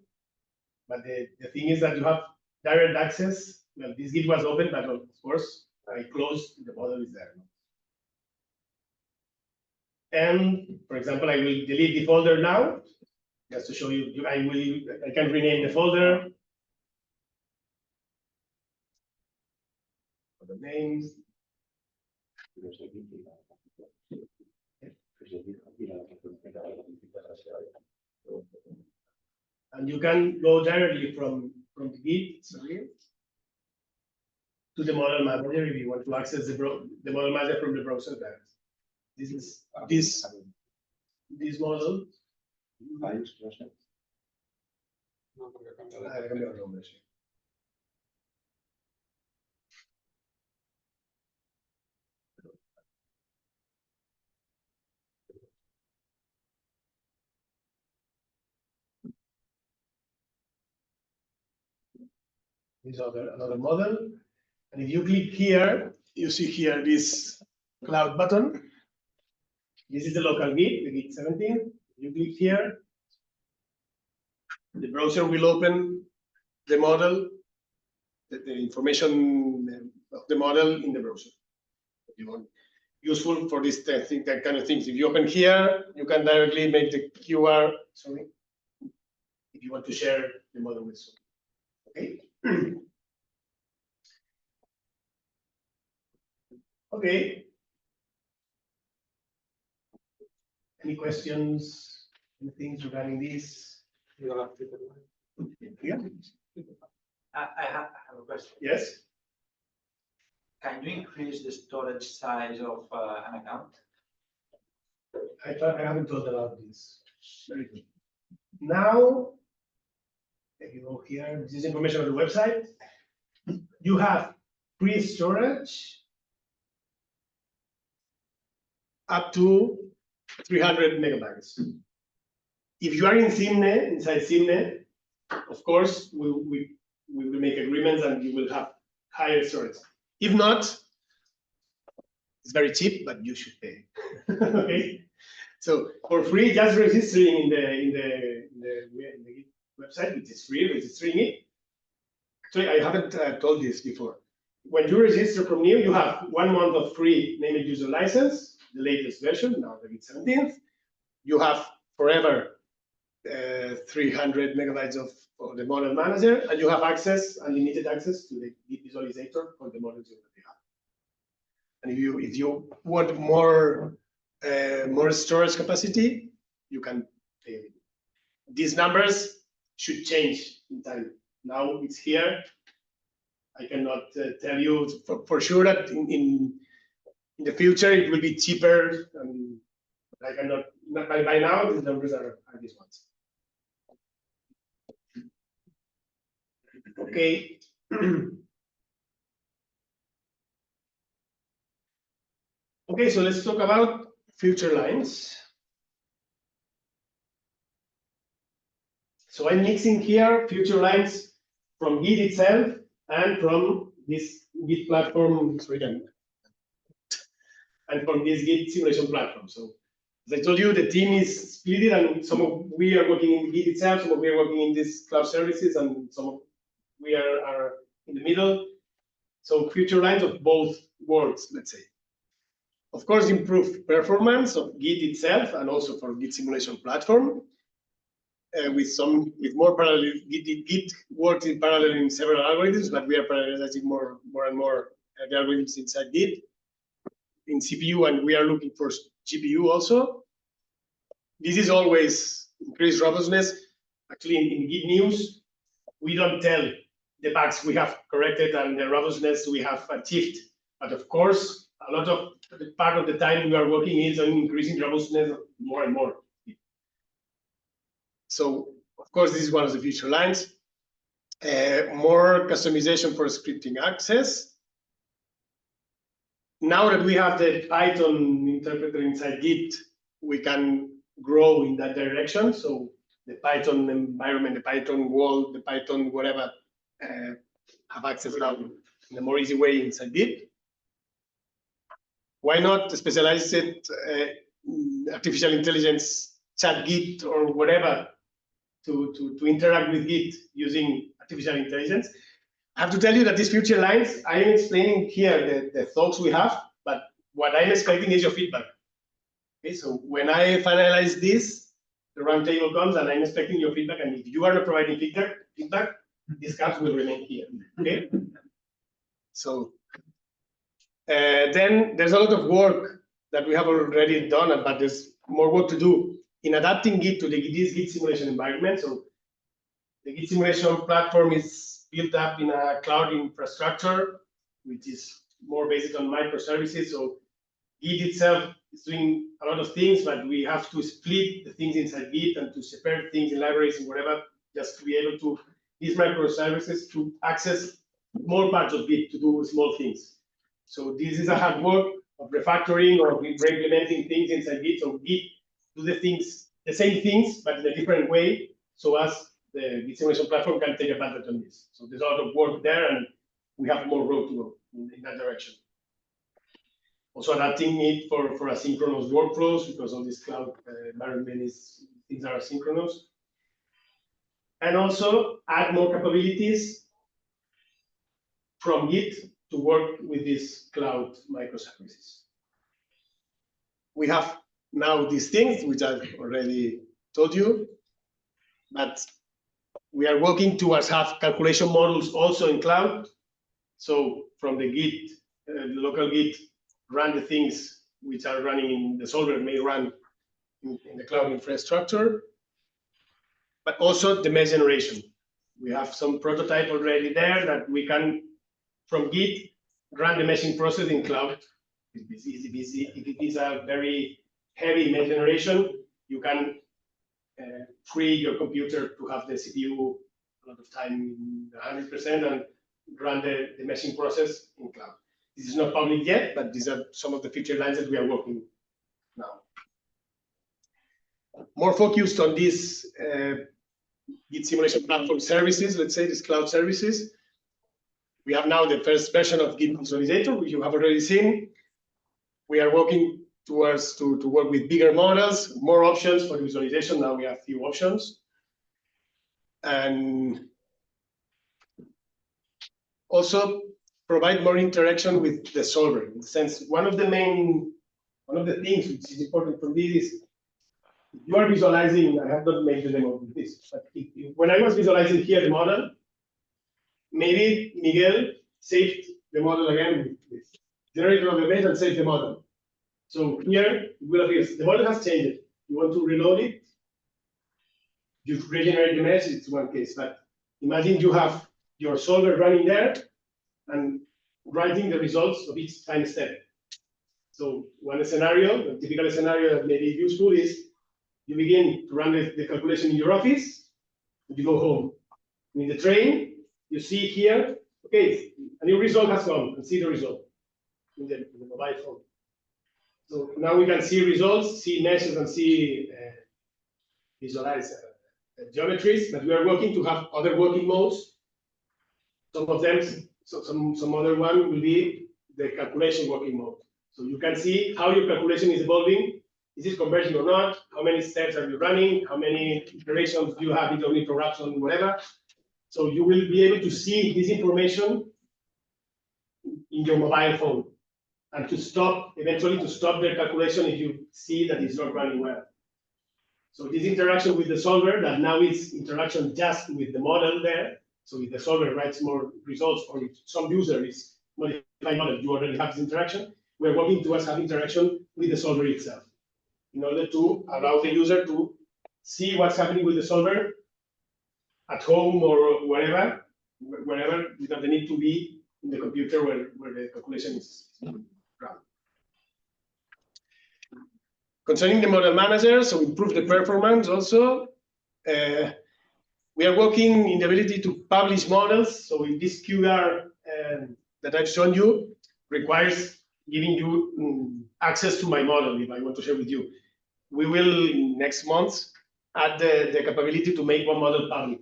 But the thing is that you have direct access. Well, this GiD was open, but of course, I closed, the model is there. And for example, I will delete the folder now, just to show you, I can rename the folder. For the names. And you can go directly from the GiD, sorry, to the model manager if you want to access the model manager from the browser there. This is this model. This is another model. And if you click here, you see here this cloud button. This is the local GiD, the GiD 17. You click here, the browser will open the model, the information of the model in the browser. Useful for this that kind of things. If you open here, you can directly make the QR. Sorry, if you want to share the model with someone. Okay. Okay. Any questions? Anything regarding this? Yeah. I have a question. Yes. Can you increase the storage size of an account? I haven't thought about this. Very good. Now, if you go here, this is information on the website. You have free storage up to 300 megabytes. If you are in Simne, inside Simne, of course, we will make agreements and you will have higher storage. If not, it's very cheap, but you should pay. Okay, so for free, just registering in the website, which is free, registering it. So I haven't told this before. When you register from new, you have 1 month of free named user license, the latest version, now the GiD 17th. You have forever 300 megabytes of the model manager, and you have access, unlimited access to the GiD visualizator for the models you already have. And if you want more storage capacity, you can pay. These numbers should change in time. Now it's here. I cannot tell you for sure that in the future it will be cheaper. I cannot, not by now, the numbers are these ones. Okay. Okay, so let's talk about future lines. So I'm mixing here future lines from GiD itself and from this GiD platform, and from this GiD simulation platform. So as I told you, the team is split, and we are working in GiD itself, some of we are working in this cloud services, and some of we are in the middle. So future lines of both worlds, let's say. Of course, improve performance of GiD itself and also for GiD simulation platform. With more parallel, GiD works in parallel in several algorithms, but we are parallelizing more and more the algorithms inside GiD in CPU, and we are looking for GPU also. This is always increased robustness. Actually, in GiD news, we don't tell the bugs we have corrected and the robustness we have achieved. But of course, a lot of the part of the time we are working is on increasing robustness more and more. So, of course, this is one of the future lines. More customization for scripting access. Now that we have the Python interpreter inside GiD, we can grow in that direction. So the Python environment, the Python world, the Python whatever, have access now in a more easy way inside GiD. Why not specialize it, artificial intelligence, chat GiD or whatever, to interact with GiD using artificial intelligence? I have to tell you that these future lines, I am explaining here the thoughts we have, but what I'm expecting is your feedback. Okay, so when I finalize this, the roundtable comes and I'm expecting your feedback, and if you are not providing feedback, these cards will remain here. Okay? So then there's a lot of work that we have already done, but there's more work to do in adapting GiD to this GiD simulation environment. So the GiD simulation platform is built up in a cloud infrastructure, which is more based on microservices. So GiD itself is doing a lot of things, but we have to split the things inside GiD and to separate things in libraries and whatever, just to be able to these microservices to access more parts of GiD to do small things. So this is a hard work of refactoring or re-implementing things inside GiD. So GiD do the same things, but in a different way, so as the GiD simulation platform can take advantage of this. So there's a lot of work there, and we have more road to go in that direction. Also adapting it for asynchronous workflows, because all this cloud environment things are asynchronous. And also add more capabilities from GiD to work with these cloud microservices. We have now these things, which I've already told you, but we are working towards have calculation models also in cloud. So from the GiD, the local GiD, run the things which are running in the solver may run in the cloud infrastructure, but also the mesh generation. We have some prototype already there that we can, from GiD, run the meshing process in cloud. It's easy. If it is a very heavy mesh generation, you can free your computer to have the CPU a lot of time, 100%, and run the meshing process in cloud. This is not public yet, but these are some of the feature lines that we are working now. More focused on these GiD simulation platform services, let's say these cloud services. We have now the first version of GiD Consolidator, which you have already seen. We are working towards to work with bigger models, more options for visualization. Now we have few options. And also provide more interaction with the solver. In the sense, one of the things which is important for this is you are visualizing. I have not made the demo of this, but when I was visualizing here the model, maybe Miguel saved the model again with generator of the mesh and saved the model. So here it will appear the model has changed. You want to reload it, you regenerate the mesh. It's one case, but imagine you have your solver running there, and writing the results of each time step. So one scenario, a typical scenario that may be useful is you begin to run the calculation in your office, and you go home. In the train, you see here, okay, a new result has come, and see the result in the mobile phone. So now we can see results, see meshes, and see visualize geometries, but we are working to have other working modes. Some of them, so some other one will be the calculation working mode. So you can see how your calculation is evolving. Is it converging or not? How many steps are you running? How many iterations do you have with only interruption, whatever? So you will be able to see this information in your mobile phone and to stop, eventually to stop the calculation if you see that it's not running well. So this interaction with the solver, that now is interaction just with the model there. So if the solver writes more results, or if some user is modifying model, you already have this interaction. We're working towards having interaction with the solver itself, in order to allow the user to see what's happening with the solver at home or wherever, without the need to be in the computer where the calculation is run. Concerning the model manager, so improve the performance also. We are working in the ability to publish models. So if this QR that I've shown you requires giving you access to my model, if I want to share with you, we will next month add the capability to make one model public.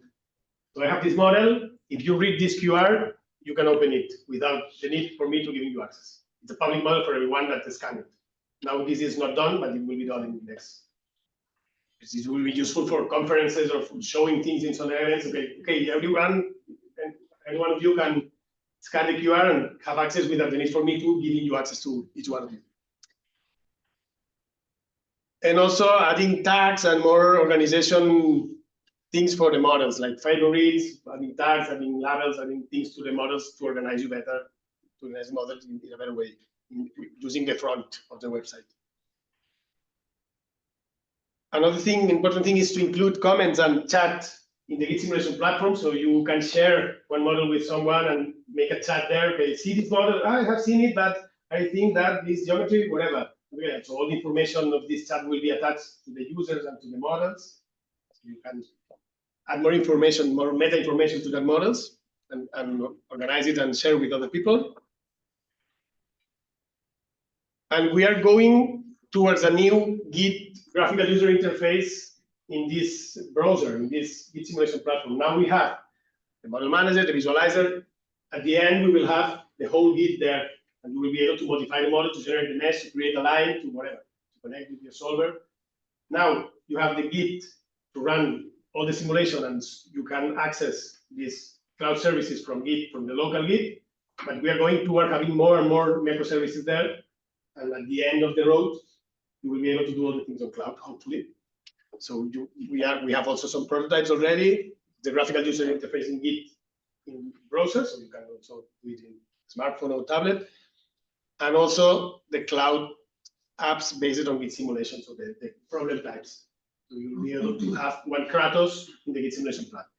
So I have this model. If you read this QR, you can open it without the need for me to give you access. It's a public model for everyone that scans it. Now this is not done, but it will be done in the next. This will be useful for conferences or for showing things in some events. Okay, everyone, and any one of you can scan the QR and have access without the need for me to giving you access to each one of you. And also adding tags and more organization things for the models, like favorites, adding tags, adding labels, adding things to the models to organize you better, to organize models in a better way, using the front of the website. Another thing, important thing, is to include comments and chat in the GiD simulation platform, so you can share one model with someone and make a chat there. Okay, see this model, I have seen it, but I think that this geometry, whatever. Okay, so all the information of this chat will be attached to the users and to the models. So you can add more information, more meta information to the models, and organize it and share with other people. And we are going towards a new GiD graphical user interface in this browser, in this GiD simulation platform. Now we have the model manager, the visualizer. At the end, we will have the whole GiD there, and you will be able to modify the model, to generate the mesh, to create a line, to whatever, to connect with your solver. Now you have the GiD to run all the simulation, and you can access these cloud services from GiD, from the local GiD. But we are going toward having more and more microservices there. And at the end of the road, you will be able to do all the things on cloud, hopefully. So we have also some prototypes already. The graphical user interface in GiD in browser, so you can also do it in smartphone or tablet. And also the cloud apps based on GiD simulation, so the problem types. So you'll be able to have one Kratos in the GiD simulation platform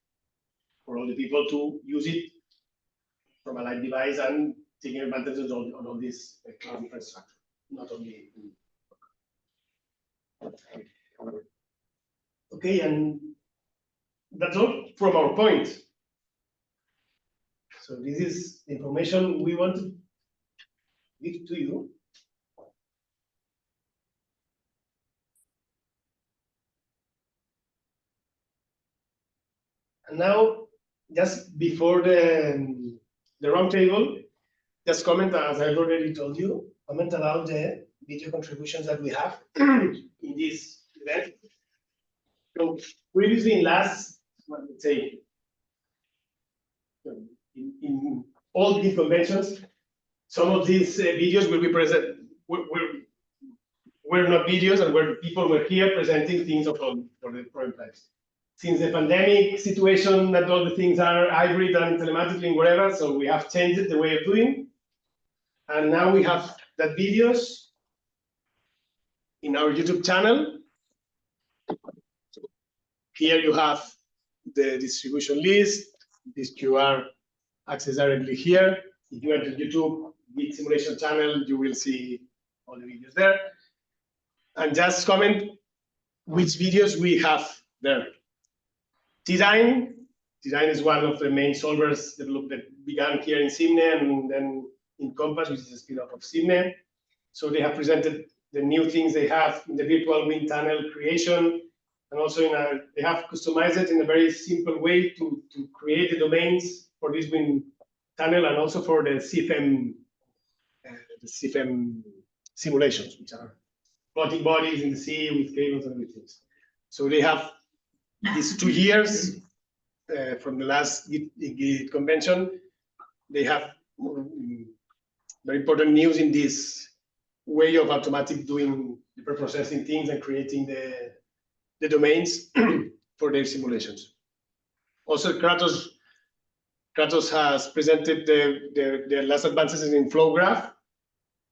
for all the people to use it from a live device and taking advantage on all this cloud infrastructure, not only. Okay, and that's all from our point. So this is the information we want to give to you. And now, just before the roundtable, just comment, as I've already told you, comment about the video contributions that we have in this event. So previously in last, let's say, in all GiD conventions, some of these videos will be present, were not videos, and where people were here presenting things for the problem types. Since the pandemic situation, that all the things are hybrid and telematically and whatever, so we have changed the way of doing. And now we have that videos in our YouTube channel. Here you have the distribution list, this QR access directly here. If you enter YouTube GiD simulation channel, you will see all the videos there. And just comment which videos we have there. Design is one of the main solvers that began here in Simne and then in Compass, which is a spin-off of Simne. So they have presented the new things they have in the virtual wind tunnel creation, and also they have customized it in a very simple way to create the domains for this wind tunnel and also for the CFM simulations, which are floating bodies in the sea with cables and everything. So they have these 2 years from the last GiD Convention. They have very important news in this way of automatic doing the pre-processing things and creating the domains for their simulations. Also, Kratos has presented the last advances in flow graph.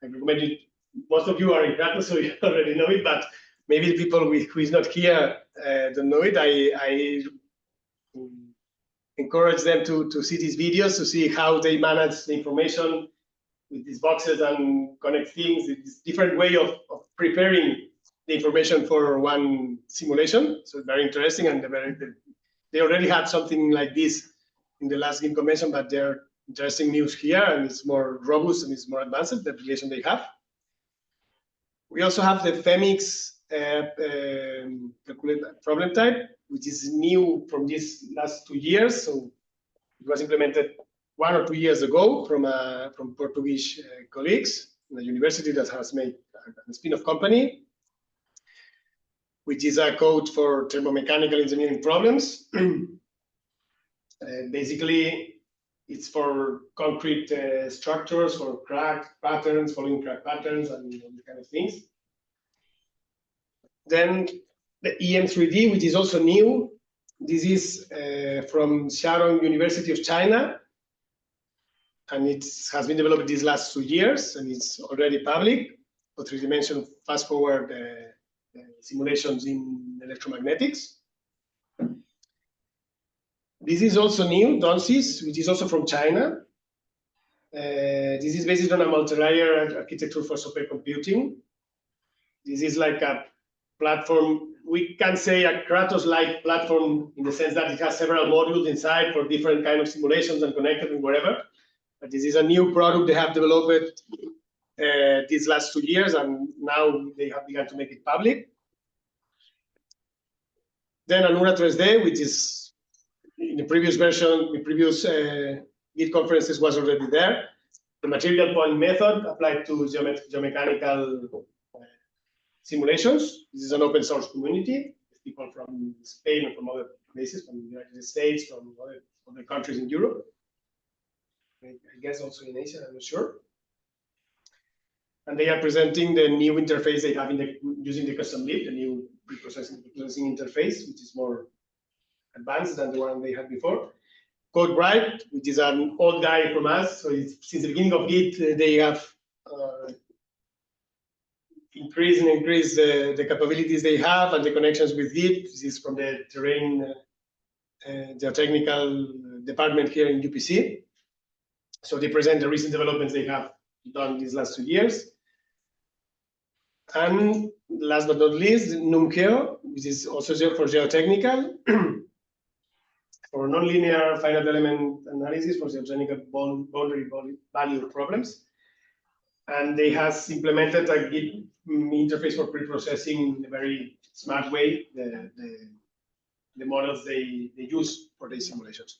I recommend it. Most of you are in Kratos, so you already know it, but maybe the people who is not here don't know it. I encourage them to see these videos, to see how they manage the information with these boxes and connect things. It's a different way of preparing the information for one simulation. So very interesting, and they already had something like this in the last GiD Convention, but they're interesting news here, and it's more robust and it's more advanced, the application they have. We also have the FEMIX problem type, which is new from these last 2 years. So it was implemented 1 or 2 years ago from Portuguese colleagues in a university that has made a spin-off company, which is a code for thermomechanical engineering problems. Basically, it's for concrete structures, for crack patterns, following crack patterns, and all these kind of things. Then the EM3D, which is also new. This is from Xiaorong University of China, and it has been developed these last 2 years, and it's already public for 3-dimensional fast-forward simulations in electromagnetics. This is also new, DONSIS, which is also from China. This is based on a multi-layer architecture for supercomputing. This is like a platform, we can say a Kratos-like platform in the sense that it has several modules inside for different kind of simulations and connected and whatever. But this is a new product they have developed these last 2 years, and now they have begun to make it public. Then Anura 3D, which is in the previous version, the previous GiD conferences was already there. The material point method applied to geomechanical simulations. This is an open source community. People from Spain and from other places, from the United States, from other countries in Europe. I guess also in Asia, I'm not sure. And they are presenting the new interface they have using the custom lib, the new pre-processing interface, which is more advanced than the one they had before. CodeBright, which is an old guy from us. So since the beginning of GiD, they have increased the capabilities they have and the connections with GiD. This is from the terrain geotechnical department here in UPC. So they present the recent developments they have done these last 2 years. And last but not least, NumGeo, which is also for geotechnical, for nonlinear finite element analysis for geotechnical boundary value problems. And they has implemented a GiD interface for pre-processing in a very smart way, the models they use for these simulations.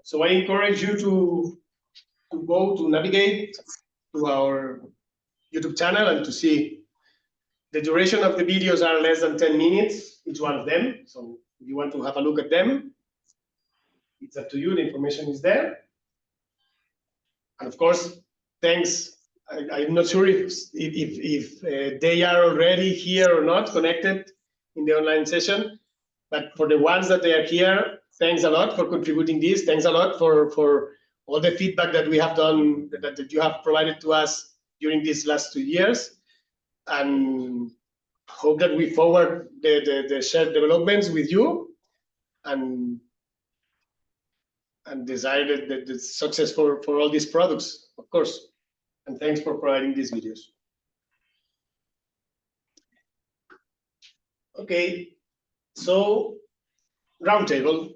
So I encourage you to navigate to our YouTube channel and to see the duration of the videos are less than 10 minutes, each one of them. So if you want to have a look at them, it's up to you, the information is there. And of course, thanks. I'm not sure if they are already here or not connected in the online session, but for the ones that they are here, thanks a lot for contributing this. Thanks a lot for all the feedback that we have done, that you have provided to us during these last 2 years. And hope that we forward the shared developments with you. And and desire the success for all these products, of course. And thanks for providing these videos. Okay, so roundtable.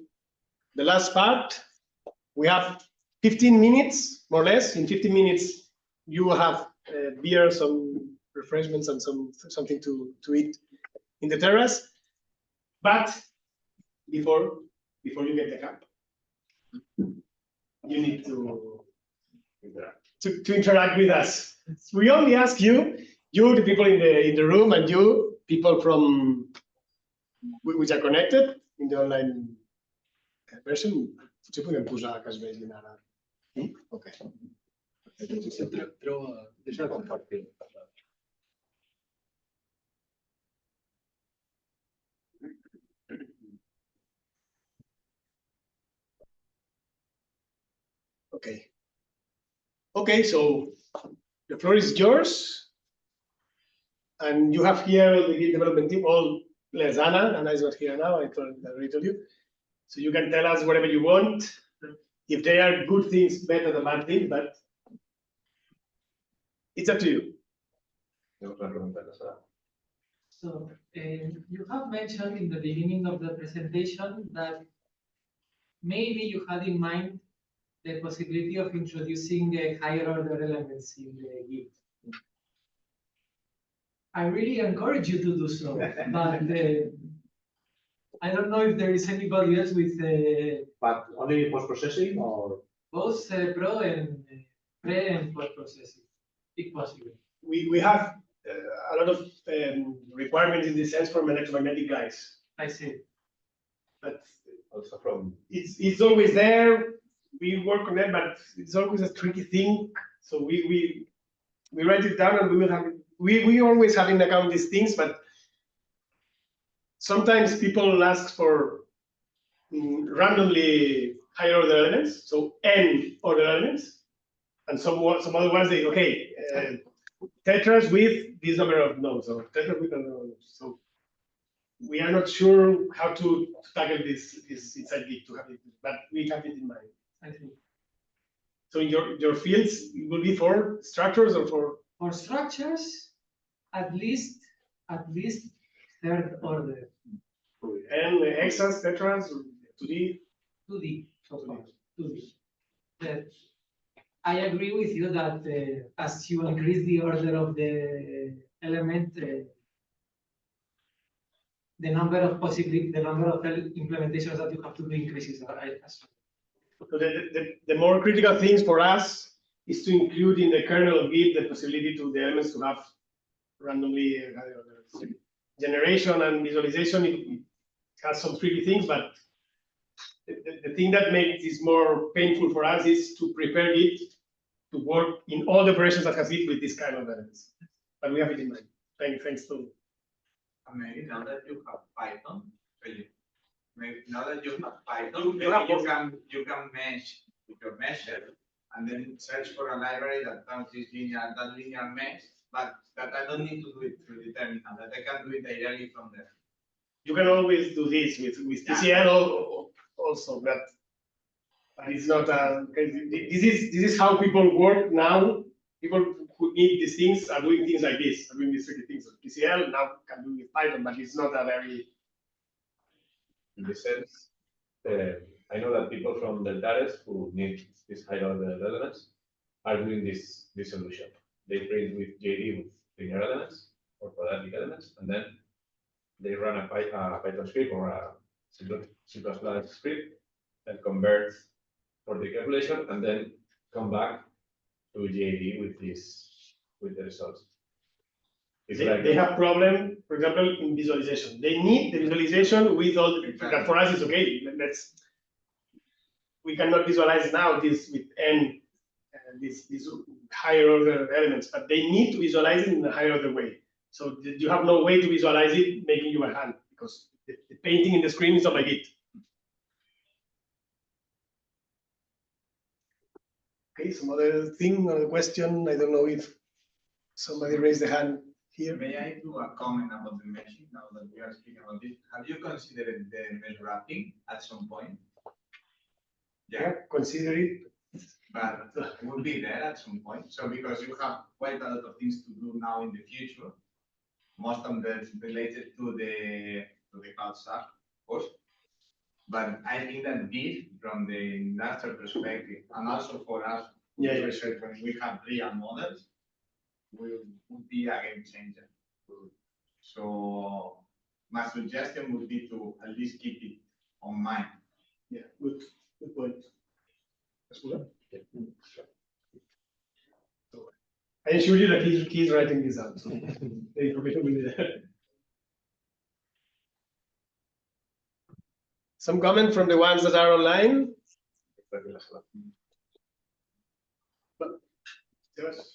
The last part, we have 15 minutes, more or less. In 15 minutes, you will have beer, some refreshments, and something to eat in the terrace. But before you get the cup, you need to interact with us. We only ask you, the people in the room, and you, people from which are connected in the online version. Potser podem posar que es vegin ara. Ok. Deixa de compartir. Okay. Okay, so the floor is yours. And you have here the GiD development team, all less Anna. Anna is not here now, I already told you. So you can tell us whatever you want. If they are good things, better than bad things, but it's up to you. So you have mentioned in the beginning of the presentation that maybe you had in mind the possibility of introducing higher order elements in the GiD. I really encourage you to do so, but I don't know if there is anybody else with But only post-processing or? both pro and pre and post processing, if possible. We have a lot of requirements in this sense from electromagnetic guys, I see. but Also from it's always there. We work on it, but it's always a tricky thing. So we write it down, and we will have it. We always have in account these things, but sometimes people ask for randomly higher order elements, so n order elements, and some other ones they tetras with this number of nodes, or tetras with another nodes. So we are not sure how to tackle this inside GiD to have it, but we have it in mind. I think. So your fields will be for structures or for structures, at least third order. and hexas, tetras, 2D. 2D. So far. 2D. That I agree with you that as you increase the order of the element, the number of implementations that you have to do increases. So the more critical things for us is to include in the kernel of GiD the possibility to the elements to have randomly generation and visualization. It has some tricky things, but the thing that makes this more painful for us is to prepare it to work in all the operations that has it with this kind of elements. But we have it in mind. Thanks to. Maybe now that you have Python, maybe now that you have Python, you can mesh with your mesher and then search for a library that counts this linear mesh, but that I don't need to do it through the terminal, that I can do it directly from there. You can always do this with TCL also, but it's not. This is how people work now. People who need these things are doing things like this, are doing these tricky things. TCL now can do with Python, but it's not a very. in this sense, I know that people from Deltares who need these higher order elements are doing this solution. They print with GiD with linear elements or quadratic elements, and then they run a Python script or a C++ script that converts for the calculation, and then come back to GiD with the results. They have problem, for example, in visualization. They need the visualization with all. That for us is okay. We cannot visualize now this with n these higher order elements, but they need to visualize it in a higher order way. So you have no way to visualize it making you a hand, because the painting in the screen is not like it. Okay, some other thing or question. I don't know if somebody raised the hand here. May I do a comment about the meshing now that we are speaking about this? Have you considered the mesh wrapping at some point? Yeah, consider it. but we'll be there at some point. So because you have quite a lot of things to do now in the future, most of them related to the cloud stack, of course. But I think that this, from the industrial perspective, and also for us, Yeah, yeah. research, when we have real models, will be a game changer. So my suggestion would be to at least keep it on mind. Yeah, good point. Escolano? I assure you that he's writing this out. So the information will be there. Some comment from the ones that are online?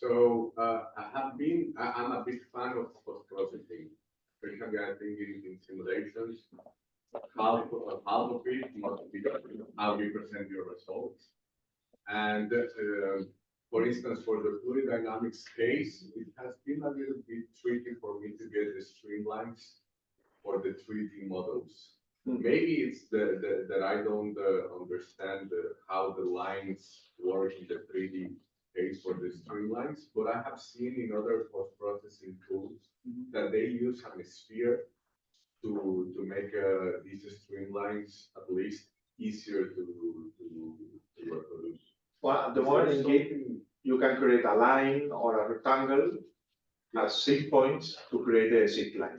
So I'm a big fan of post-processing. Especially I think in simulations, half of it must be how you present your results. And for instance, for the fluid dynamics case, it has been a little bit tricky for me to get the streamlines for the 3D models. Maybe it's that I don't understand how the lines work in the 3D case for the streamlines, but I have seen in other post-processing tools that they use a sphere to make these streamlines at least easier to reproduce. Well, at the moment in GiD, you can create a line or a rectangle as 6 points to create a zip line.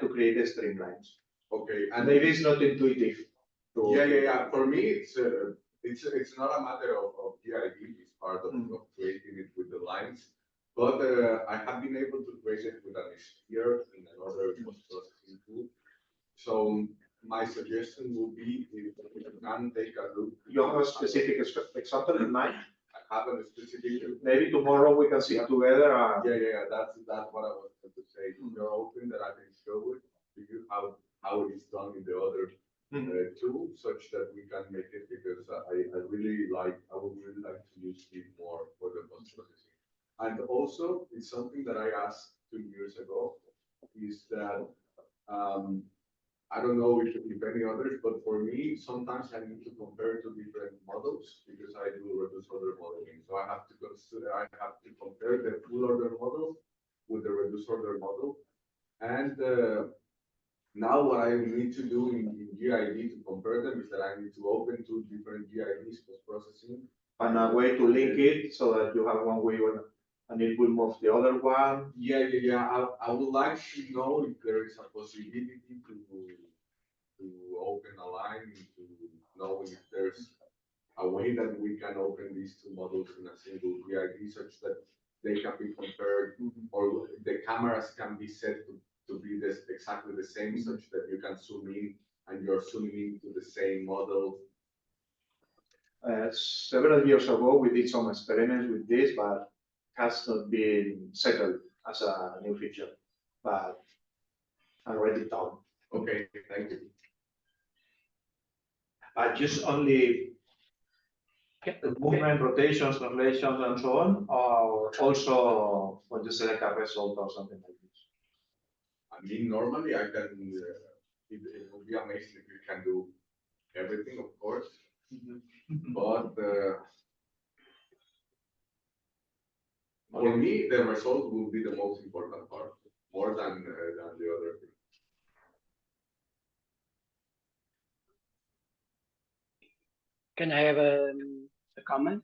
To create a streamlines. Okay, And maybe it's not intuitive. Yeah. For me, it's not a matter of GiD. It's part of creating it with the lines. But I have been able to create it with an sphere in another post-processing tool. So my suggestion would be if you can take a look. You have a specific example in mind? I have a specific. Maybe tomorrow we can see it together. Yeah. That's what I was going to say. If you're open, that I can show it to you how it is done in the other tool, such that we can make it, because I would really like to use it more for the post-processing. And also, it's something that I asked 2 years ago, is that I don't know if any others, but for me, sometimes I need to compare to different models because I do reduced order modeling. So I have to compare the full order model with the reduced order model. And now what I need to do in GiD to compare them is that I need to open 2 different GiDs post-processing. And a way to link it so that you have one way and it will move the other one. Yeah. I would like to know if there is a possibility to open a line, to know if there's a way that we can open these 2 models in a single GiD such that they can be compared, or the cameras can be set to be exactly the same, such that you can zoom in and you're zooming into the same model. Several years ago, we did some experiments with this, but has not been settled as a new feature. But I'll write it down. Okay, thank you. Just only the movement, rotations, translations, and so on, or also when you select a result or something like this? I mean, normally I can, it would be amazing if you can do everything, of course. But for me, the result will be the most important part, more than the other thing. Can I have a comment?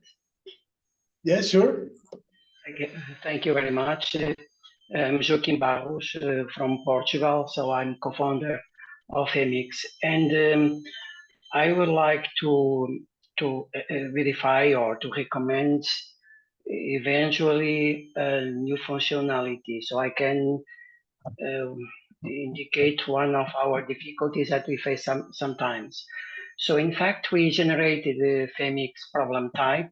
Yeah, sure. Okay, thank you very much. I'm Joaquim Barros from Portugal, so I'm co-founder of Emix, and I would like to verify or to recommend eventually a new functionality, so I can indicate one of our difficulties that we face sometimes. So in fact, we generated the Femix problem type,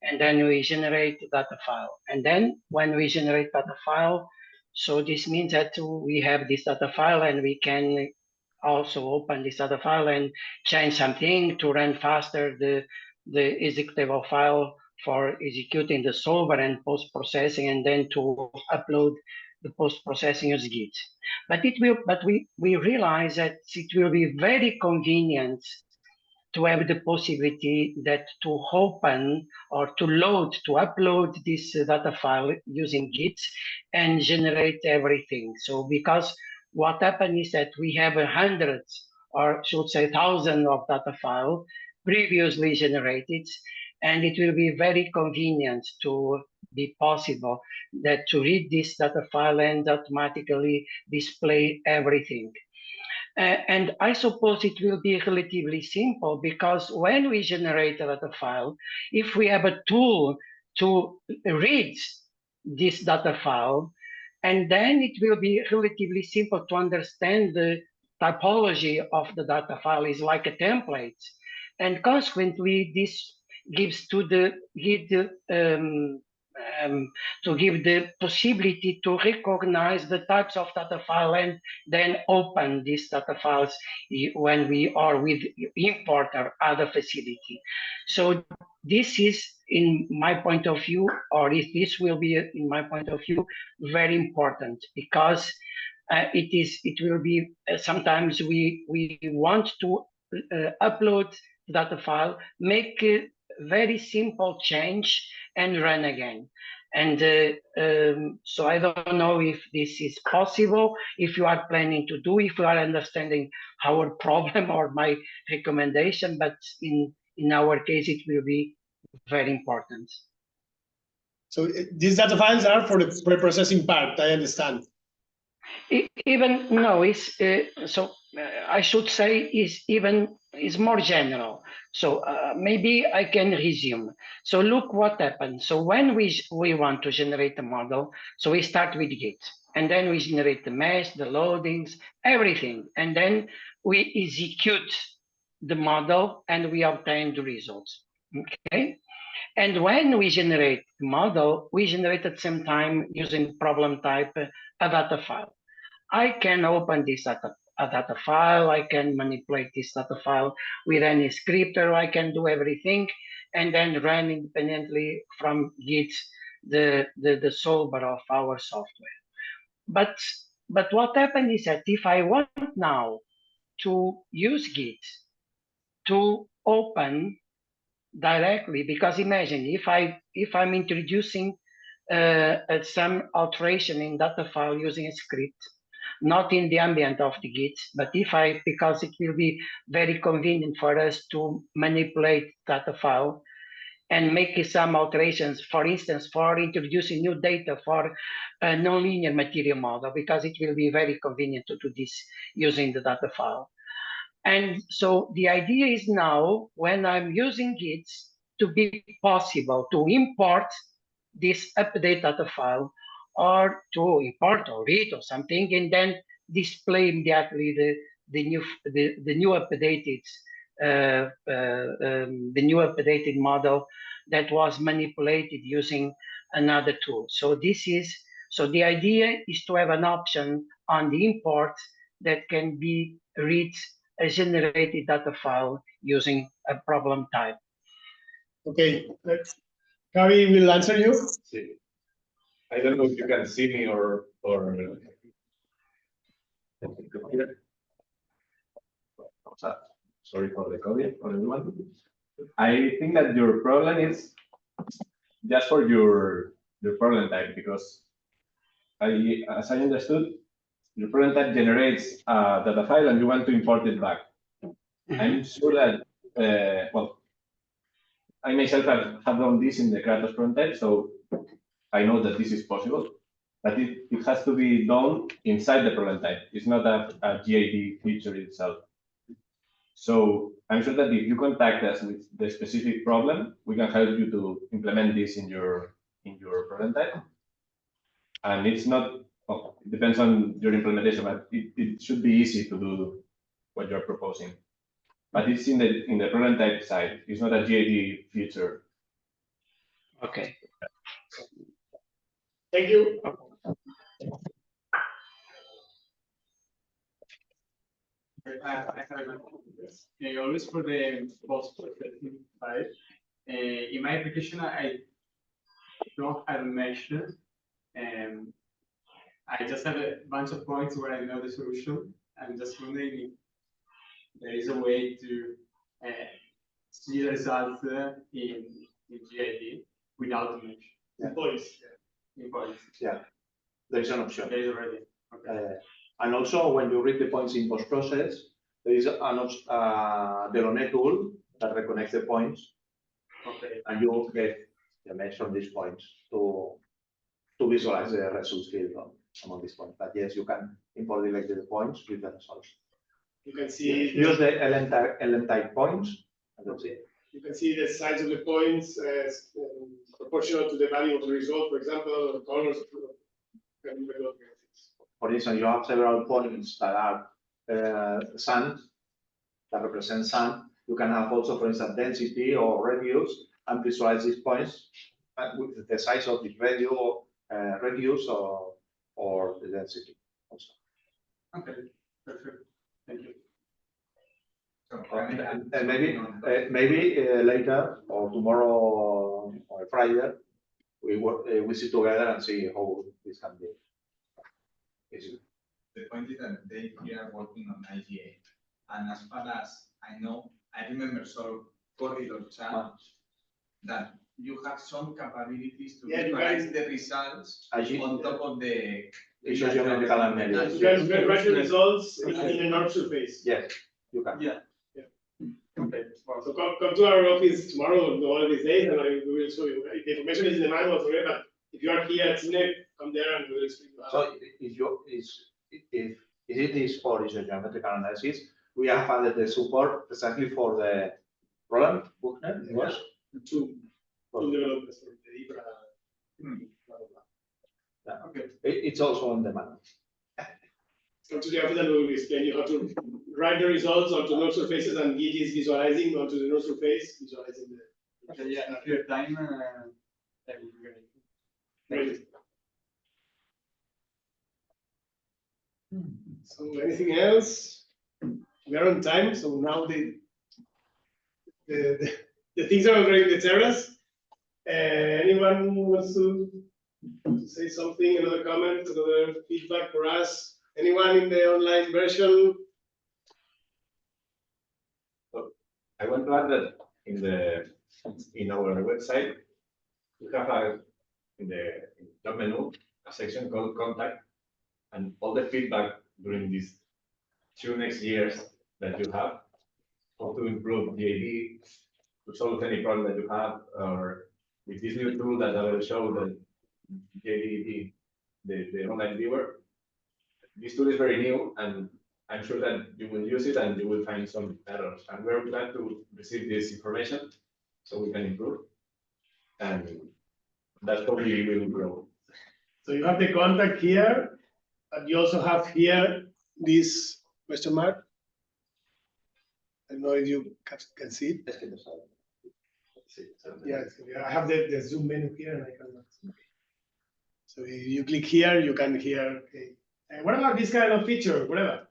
and then we generate data file. And then when we generate data file, so this means that we have this data file and we can also open this data file and change something to run faster the executable file for executing the solver and post-processing, and then to upload the post-processing as GiD. But we realize that it will be very convenient to have the possibility that to open or to upload this data file using GiD and generate everything. So because what happened is that we have hundreds or should say thousands of data files previously generated, and it will be very convenient to be possible that to read this data file and automatically display everything. And I suppose it will be relatively simple because when we generate a data file, if we have a tool to read this data file, and then it will be relatively simple to understand the typology of the data file is like a template. And consequently, this gives to the GiD to give the possibility to recognize the types of data file and then open these data files when we are with import or other facility. So this is, in my point of view, or if this will be, in my point of view, very important because it will be sometimes we want to upload data file, make a very simple change and run again. And so I don't know if this is possible, if you are planning to do, if you are understanding our problem or my recommendation, but in our case, it will be very important. So these data files are for the pre-processing part, I understand. Even no, it's I should say is more general. So maybe I can resume. So look what happens. So when we want to generate a model, so we start with GiD, and then we generate the mesh, the loadings, everything, and then we execute the model and we obtain the results. Okay. And when we generate the model, we generate at the same time using problem type a data file. I can open this data file, I can manipulate this data file with any script, or I can do everything and then run independently from GiD the solver of our software. But what happened is that if I want now to use GiD to open directly, because imagine if I'm introducing some alteration in data file using a script, not in the ambient of the GiD, but because it will be very convenient for us to manipulate data file and make some alterations, for instance, for introducing new data for a nonlinear material model, because it will be very convenient to do this using the data file. And so the idea is now, when I'm using GiD, to be possible to import this update data file, or to import or read or something, and then display immediately the new updated model that was manipulated using another tool. So the idea is to have an option on the import that can be read a generated data file using a problem type. Okay, Javi will answer you. Sí. I don't know if you can see me or. Sorry for the COVID for everyone. I think that your problem is just for your problem type, because as I understood, your problem type generates a data file and you want to import it back. I'm sure that well, I myself have done this in the Kratos problem type, so I know that this is possible, but it has to be done inside the problem type. It's not a GiD feature itself. So I'm sure that if you contact us with the specific problem, we can help you to implement this in your problem type. And it's not, well, it depends on your implementation, but it should be easy to do what you're proposing. But it's in the problem type side. It's not a GiD feature. Okay. Thank you. I have a question. Always for the post-processing side. In my application, I don't have mentioned, and I just have a bunch of points where I know the solution. I'm just wondering if there is a way to see results in GiD without mesh. Points. In points. There is an option. There is already. Okay. And also, when you read the points in post-process, there is a Delone tool that reconnects the points, Okay. and you get the mesh from these points to visualize the results field among these points. But yes, you can import directly the points with the results. You can see Use the LN type points, and that's it. you can see the size of the points as proportional to the value of the result. For example, colors. For instance, you have several points that are sand, that represent sand. You can have also, for instance, density or radius, and visualize these points with the size of the radius or the density also. Okay. Perfect. Thank you. So, And maybe later or tomorrow or Friday, we sit together and see how this can be. the point is that they are working on IGA. And as far as I know, I remember so corridor chat that you have some capabilities to Yeah, you visualize can- the results IG on top of the Geometrical analysis. You can write the results in a norm surface. Yes, you can. Yeah. Yeah. Okay. So come to our office tomorrow, one of these days, and we will show you. The information is in the manual for you, but if you are here at Cine, come there and we will explain you. So if it is for geometrical analysis, we have added the support exactly for the Roland Buchner. It was Two developers for the Ibra. Blah, blah, blah. Okay. it's also on the manual. Come to the office and we will explain you how to write the results onto node surfaces, and GiD is visualizing onto the node surface, visualizing the. Okay. Yeah. If you have time, that would be great. Great. So anything else? We are on time, so now the things are already in the terrace. Anyone wants to say something, another comment, another feedback for us? Anyone in the online version? I want to add that in our website, we have in the top menu a section called contact, and all the feedback during these 2 next years that you have, how to improve GiD, to solve any problem that you have, or with this new tool that I will show, the GiD, the online viewer. This tool is very new, and I'm sure that you will use it and you will find some errors. And we're glad to receive this information so we can improve. And that's how we will grow. So you have the contact here, and you also have here this question mark. I don't know if you can see it. Yeah, I have the Zoom menu here, and I can. So if you click here, you can hear. Okay, what about this kind of feature, whatever,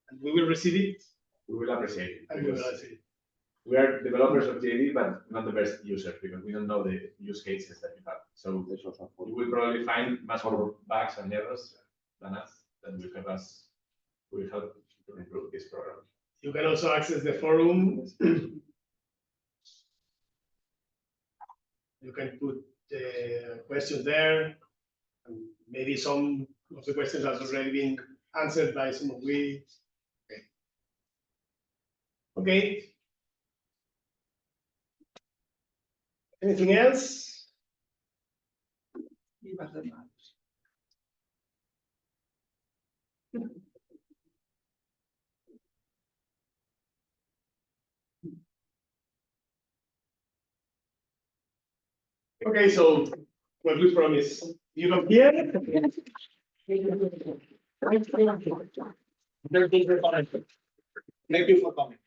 and we will receive it. We will appreciate it. And we will because receive it. we are developers of GiD, but not the best users because we don't know the use cases that you have. So you will probably find much more bugs and errors than us that will help us. Will help to improve this program. You can also access the forum. You can put the questions there, and maybe some of the questions have already been answered by some of we. Okay. Anything else? Okay, so what we promise, you come here. Thank you for coming.